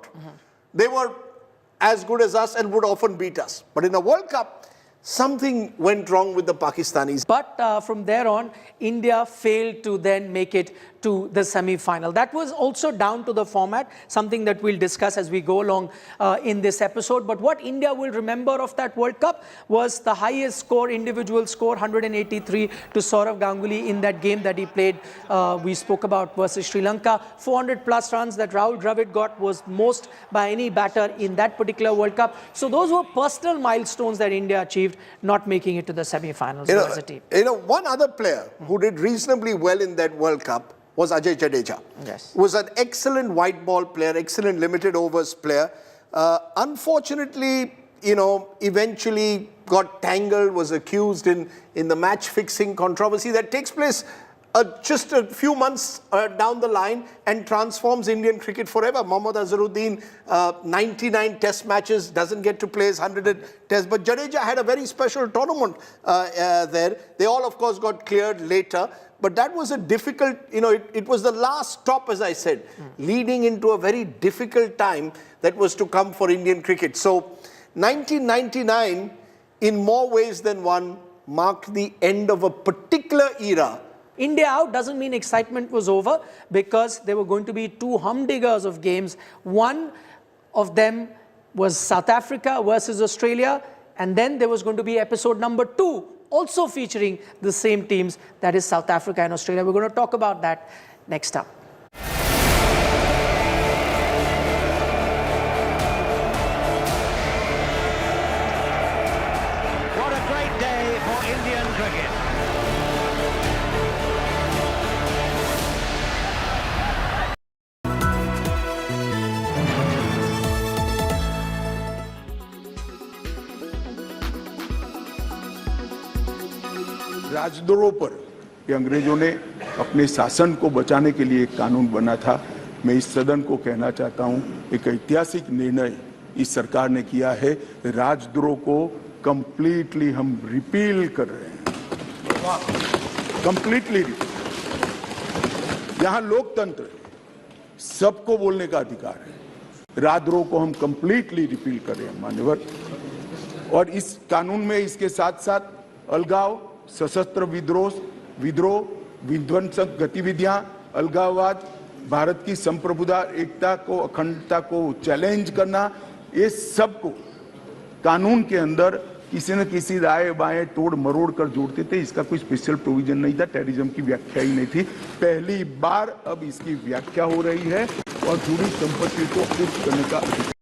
they were as good as us and would often beat us. But in a World Cup, something went wrong with the Pakistanis. But from there on, India failed to then make it to the semi-final. That was also down to the format, something that we'll discuss as we go along in this episode. But what India will remember of that World Cup was the highest score, individual score, 183 to Saurav Ganguly in that game that he played. We spoke about versus Sri Lanka. 400 plus runs that Rahul Dravid got was most by any batter in that particular World Cup. So those were personal milestones that India achieved, not making it to the semi-finals as a team. One other player who did reasonably well in that World Cup was Ajay Jadeja. Yes. Was an excellent white ball player, excellent limited overs player. Unfortunately, eventually got tangled, was accused in the match fixing controversy that takes place just a few months down the line and transforms Indian cricket forever. Mohammad Azharuddin, 99 test matches, doesn't get to play his 100th test. But Jadeja had a very special tournament there. They all, of course, got cleared later. But that was a difficult, it was the last stop, as I said, leading into a very difficult time that was to come for Indian cricket. So 1999, in more ways than one, marked the end of a particular era. India out doesn't mean excitement was over, because there were going to be two humdiggers of games. One of them was South Africa versus Australia, and then there was going to be episode number 2, also featuring the same teams, that is South Africa and Australia. We're going to talk about that next up. What a great day for Indian cricket. राजद्रोह पर कि अंग्रेजों ने अपने शासन को बचाने के लिए एक कानून बना था। मैं इस सदन को कहना चाहता हूं, एक ऐतिहासिक निर्णय इस सरकार ने किया है। राजद्रोह को कंप्लीटली हम रिपील कर रहे हैं, कंप्लीटली रिपील। यहां लोकतंत्र, सबको बोलने का अधिकार है। राजद्रोह को हम कंप्लीटली रिपील कर रहे हैं मान्यवर। और इस कानून में इसके साथ साथ अलगाव, सशस्त्र विद्रोह, विध्वंसक गतिविधियां, अलगाववाद, भारत की संप्रभुता, एकता को, अखंडता को चैलेंज करना, ये सब को कानून के अंदर किसी न किसी दाएं बाएं तोड़ मरोड़ कर जोड़ते थे। इसका कोई स्पेशल प्रोविजन नहीं था, टेररिज्म की व्याख्या ही नहीं थी। पहली बार अब इसकी व्याख्या हो रही है और जुड़ी संपत्ति को कुछ करने का अधिकार।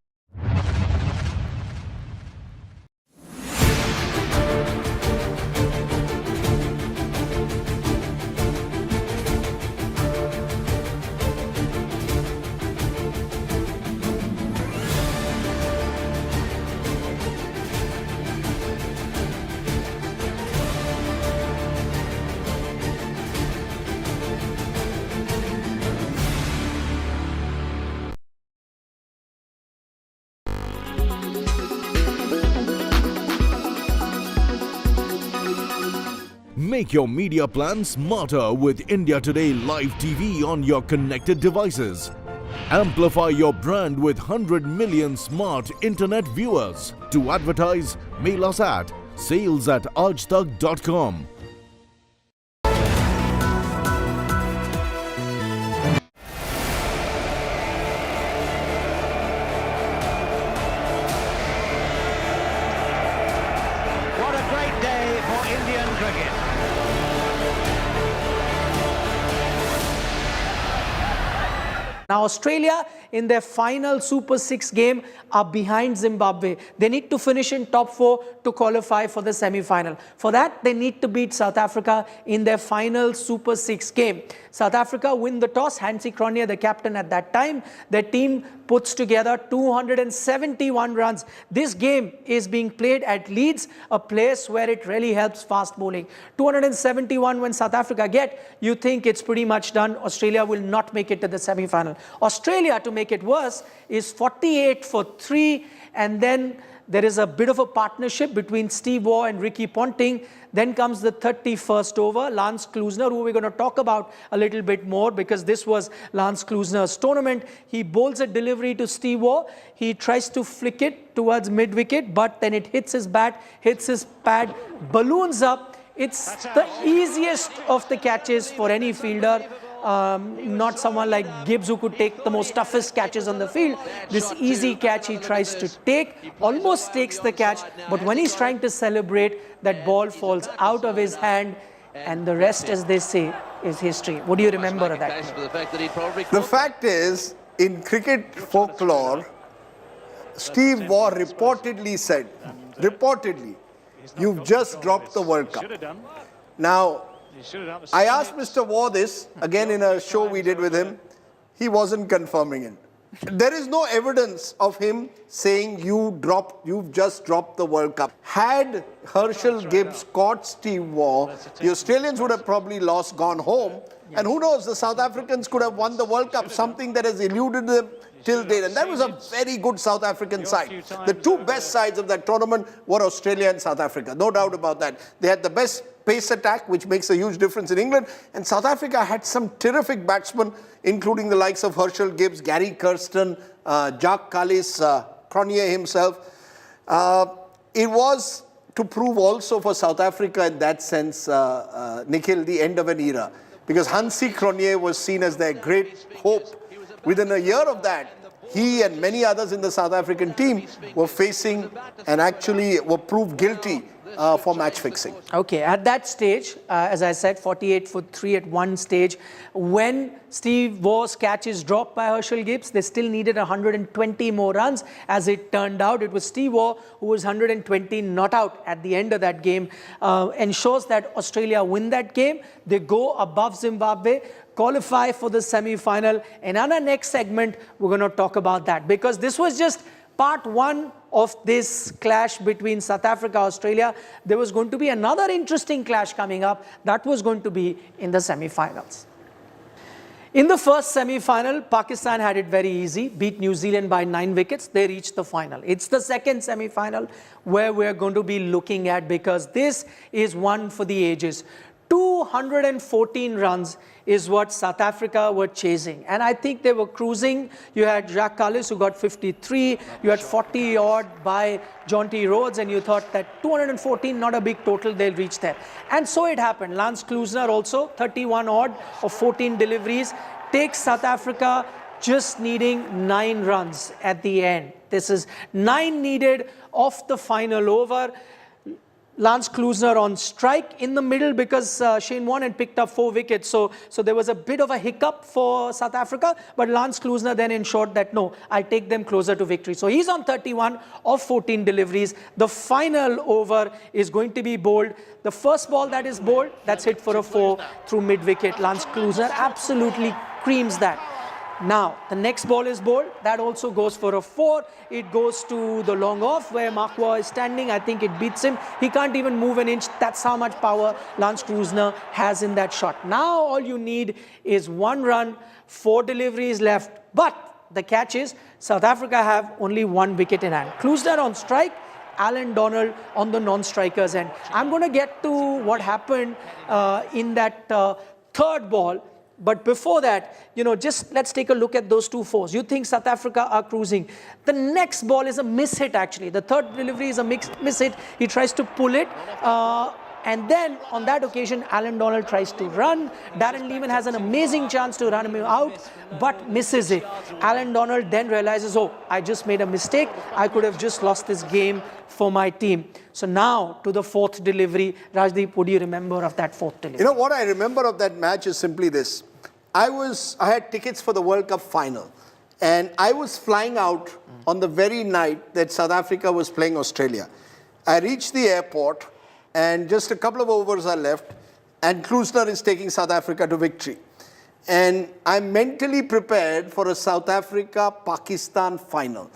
Make your media plan smarter with India Today Live TV on your connected devices. Amplify your brand with 100 million smart internet viewers. To advertise, mail us at sales@aajtak.com. What a great day for Indian cricket. Now Australia in their final Super 6 game are behind Zimbabwe. They need to finish in top 4 to qualify for the semi-final. For that, they need to beat South Africa in their final Super 6 game. South Africa win the toss. Hansie Cronje, the captain at that time, their team puts together 271 runs. This game is being played at Leeds, a place where it really helps fast bowling. 271 when South Africa get, you think it's pretty much done. Australia will not make it to the semi-final. Australia, to make it worse, is 48 for 3, and then there is a bit of a partnership between Steve Waugh and Ricky Ponting. Then comes the 31st over. Lance Klusener, who we're going to talk about a little bit more because this was Lance Klusener's tournament. He bowls a delivery to Steve Waugh. He tries to flick it towards mid-wicket, but then it hits his bat, hits his pad, balloons up. It's the easiest of the catches for any fielder. Not someone like Gibbs who could take the most toughest catches on the field. This easy catch he tries to take, almost takes the catch, but when he's trying to celebrate, that ball falls out of his hand, and the rest, as they say, is history. What do you remember of that? The fact is, in cricket folklore, Steve Waugh reportedly said, you've just dropped the World Cup. Now, I asked Mr. Waugh this, again in a show we did with him. He wasn't confirming it. There is no evidence of him saying you've just dropped the World Cup. Had Herschel Gibbs caught Steve Waugh, the Australians would have probably lost, gone home. And who knows, the South Africans could have won the World Cup, something that has eluded them till date. And that was a very good South African side. The two best sides of that tournament were Australia and South Africa, no doubt about that. They had the best pace attack, which makes a huge difference in England. And South Africa had some terrific batsmen, including the likes of Herschel Gibbs, Gary Kirsten, Jacques Kallis, Cronje himself. It was to prove also for South Africa in that sense, Nikhil, the end of an era. Because Hansi Cronje was seen as their great hope. Within a year of that, he and many others in the South African team were facing and actually were proved guilty for match fixing. Okay, at that stage, as I said, 48 for 3 at one stage. When Steve Waugh's catch is dropped by Herschel Gibbs, they still needed 120 more runs. As it turned out, it was Steve Waugh who was 120 not out at the end of that game. Ensures that Australia win that game. They go above Zimbabwe, qualify for the semi-final. And in our next segment, we're going to talk about that, because this was just part one of this clash between South Africa and Australia. There was going to be another interesting clash coming up. That was going to be in the semi-finals. In the first semi-final, Pakistan had it very easy, beat New Zealand by 9 wickets. They reached the final. It's the second semi-final where we're going to be looking at, because this is one for the ages. 214 runs is what South Africa were chasing. And I think they were cruising. You had Jacques Kallis who got 53. You had 40 odd by Jonty Rhodes, and you thought that 214, not a big total, they'll reach there. And so it happened. Lance Klusener also, 31 odd of 14 deliveries, takes South Africa just needing 9 runs at the end. This is 9 needed off the final over. Lance Klusener on strike in the middle, because Shane Warne had picked up 4 wickets. So there was a bit of a hiccup for South Africa, but Lance Klusener then ensured that, no, I'll take them closer to victory. So he's on 31 of 14 deliveries. The final over is going to be bowled. The first ball that is bowled, that's hit for a 4 through mid-wicket. Lance Klusener absolutely creams that. Now, the next ball is bowled. That also goes for a 4. It goes to the long off where Mark Waugh is standing. I think it beats him. He can't even move an inch. That's how much power Lance Klusener has in that shot. Now, all you need is 1 run, 4 deliveries left. But the catch is South Africa have only 1 wicket in hand. Klusener on strike, Alan Donald on the non-strikers end. I'm going to get to what happened in that third ball. But before that, just let's take a look at those 2 fours. You think South Africa are cruising. The next ball is a miss-hit, actually. The third delivery is a miss-hit. He tries to pull it. And then, on that occasion, Alan Donald tries to run. Darren Lehman has an amazing chance to run him out, but misses it. Alan Donald then realizes, oh, I just made a mistake. I could have just lost this game for my team. So now, to the 4th delivery. Rajdeep, what do you remember of that 4th delivery? What I remember of that match is simply this. I had tickets for the World Cup final, and I was flying out on the very night that South Africa was playing Australia. I reached the airport, and just a couple of overs are left, and Klusener is taking South Africa to victory. and I'm mentally prepared for a South Africa-Pakistan final,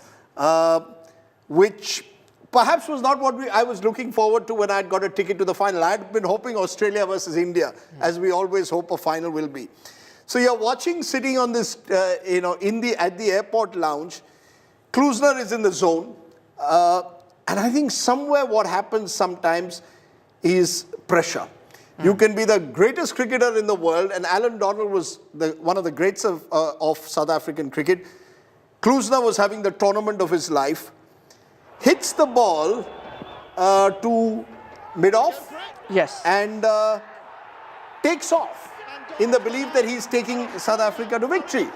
which perhaps was not what I was looking forward to when I had got a ticket to the final. I had been hoping Australia versus India, as we always hope a final will be. So you're watching, sitting on this, at the airport lounge. Klusner is in the zone, and I think somewhere what happens sometimes is pressure. You can be the greatest cricketer in the world, and Alan Donald was one of the greats of South African cricket. Klusner was having the tournament of his life, hits the ball to mid-off, yes, and takes off in the belief that he's taking South Africa to victory.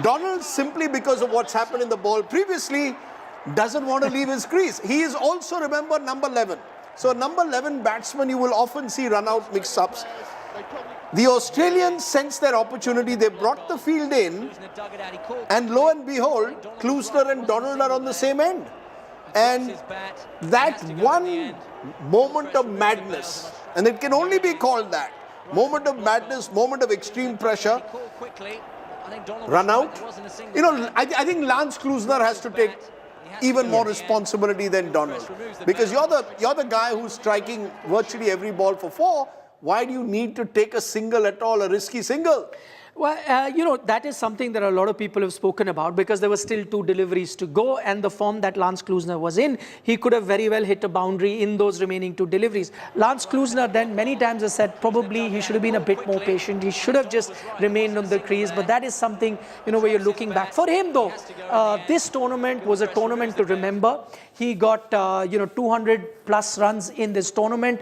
Donald, simply because of what's happened in the ball previously, doesn't want to leave his crease. He is also, remember, number 11. So number 11 batsman, you will often see run-out mix-ups. The Australians sensed their opportunity. They brought the field in, and lo and behold, Klusner and Donald are on the same end. And that one moment of madness, and it can only be called that, moment of madness, moment of extreme pressure, run out. I think Lance Klusner has to take even more responsibility than Donald, because you're the guy who's striking virtually every ball for 4. Why do you need to take a single at all, a risky single? Well, that is something that a lot of people have spoken about, because there were still 2 deliveries to go, and the form that Lance Klusner was in, he could have very well hit a boundary in those remaining 2 deliveries. Lance Klusner then many times has said probably he should have been a bit more patient. He should have just remained on the crease, but that is something, where you're looking back. For him though, this tournament was a tournament to remember. He got, 200 plus runs in this tournament.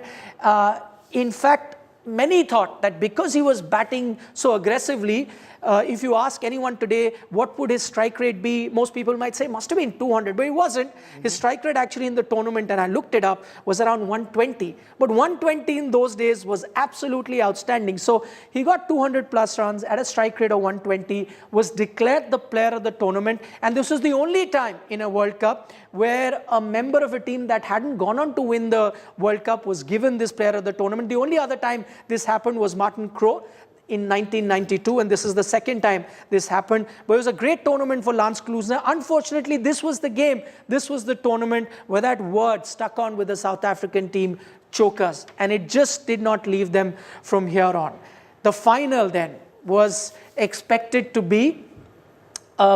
In fact, many thought that because he was batting so aggressively, if you ask anyone today what would his strike rate be, most people might say must have been 200, but it wasn't. His strike rate actually in the tournament, and I looked it up, was around 120. But 120 in those days was absolutely outstanding. So he got 200 plus runs at a strike rate of 120, was declared the player of the tournament, and this was the only time in a World Cup where a member of a team that hadn't gone on to win the World Cup was given this player of the tournament. The only other time this happened was Martin Crowe in 1992, and this is the second time this happened. But it was a great tournament for Lance Klusner. Unfortunately, this was the game, this was the tournament where that word stuck on with the South African team, chokers, and it just did not leave them from here on. The final then was expected to be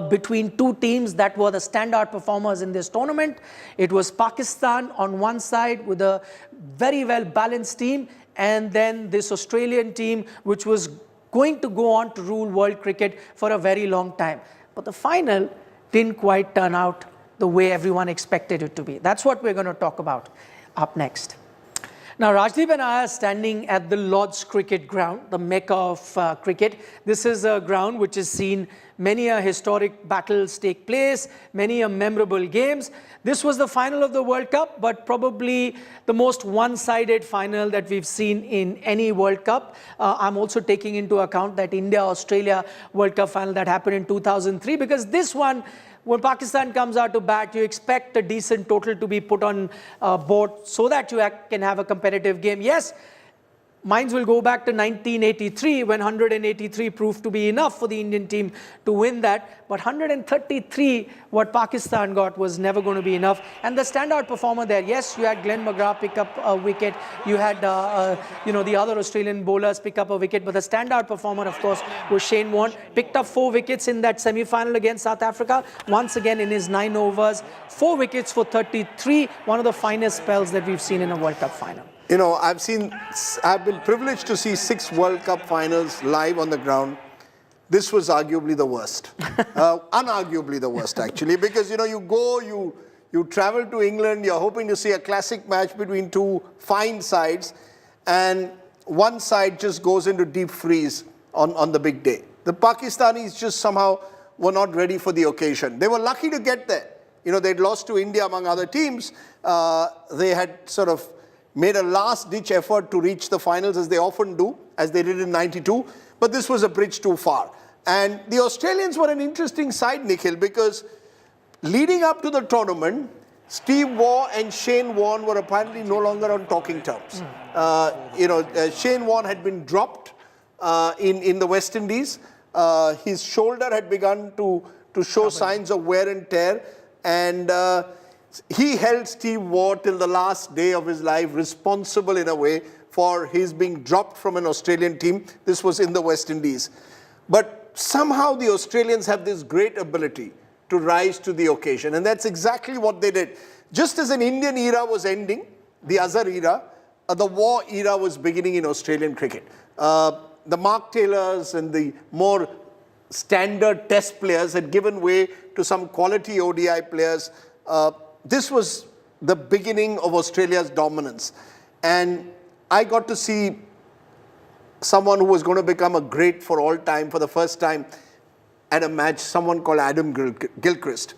between 2 teams that were the standout performers in this tournament. It was Pakistan on one side with a very well balanced team, and then this Australian team which was going to go on to rule world cricket for a very long time. But the final didn't quite turn out the way everyone expected it to be. That's what we're going to talk about up next. Now, Rajdeep and I are standing at the Lord's Cricket Ground, the mecca of cricket. This is a ground which has seen many a historic battles take place, many a memorable games. This was the final of the World Cup, but probably the most one-sided final that we've seen in any World Cup. I'm also taking into account that India-Australia World Cup final that happened in 2003, because this one, when Pakistan comes out to bat, you expect a decent total to be put on board so that you can have a competitive game. Yes, minds will go back to 1983 when 183 proved to be enough for the Indian team to win that. But 133, what Pakistan got, was never going to be enough. And the standout performer there, yes, you had Glenn McGrath pick up a wicket. You had, the other Australian bowlers pick up a wicket. But the standout performer, of course, was Shane Warne. Picked up 4 wickets in that semi-final against South Africa. Once again, in his 9 overs, 4 wickets for 33. One of the finest spells that we've seen in a World Cup final. I've been privileged to see 6 World Cup finals live on the ground. This was arguably the worst. Unarguably the worst, actually, because, you travel to England, you're hoping to see a classic match between 2 fine sides, and one side just goes into deep freeze on the big day. The Pakistanis just somehow were not ready for the occasion. They were lucky to get there. They'd lost to India among other teams. They had sort of made a last-ditch effort to reach the finals, as they often do, as they did in '92, but this was a bridge too far. And the Australians were an interesting side, Nikhil, because leading up to the tournament, Steve Waugh and Shane Warne were apparently no longer on talking terms. Shane Warne had been dropped in the West Indies. His shoulder had begun to show signs of wear and tear, and he held Steve Waugh till the last day of his life responsible in a way for his being dropped from an Australian team. This was in the West Indies. But somehow the Australians have this great ability to rise to the occasion, and that's exactly what they did. Just as an Indian era was ending, the Azhar era, the Waugh era was beginning in Australian cricket. The Mark Taylors and the more standard test players had given way to some quality ODI players. This was the beginning of Australia's dominance. And I got to see someone who was going to become a great for all time for the first time at a match, someone called Adam Gilchrist.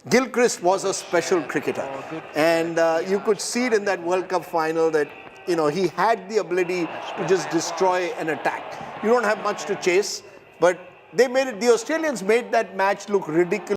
Gilchrist was a special cricketer. And you could see it in that World Cup final that, you know, he had the ability to just destroy an attack. You don't have much to chase, but they made it, the Australians made that match look ridiculous.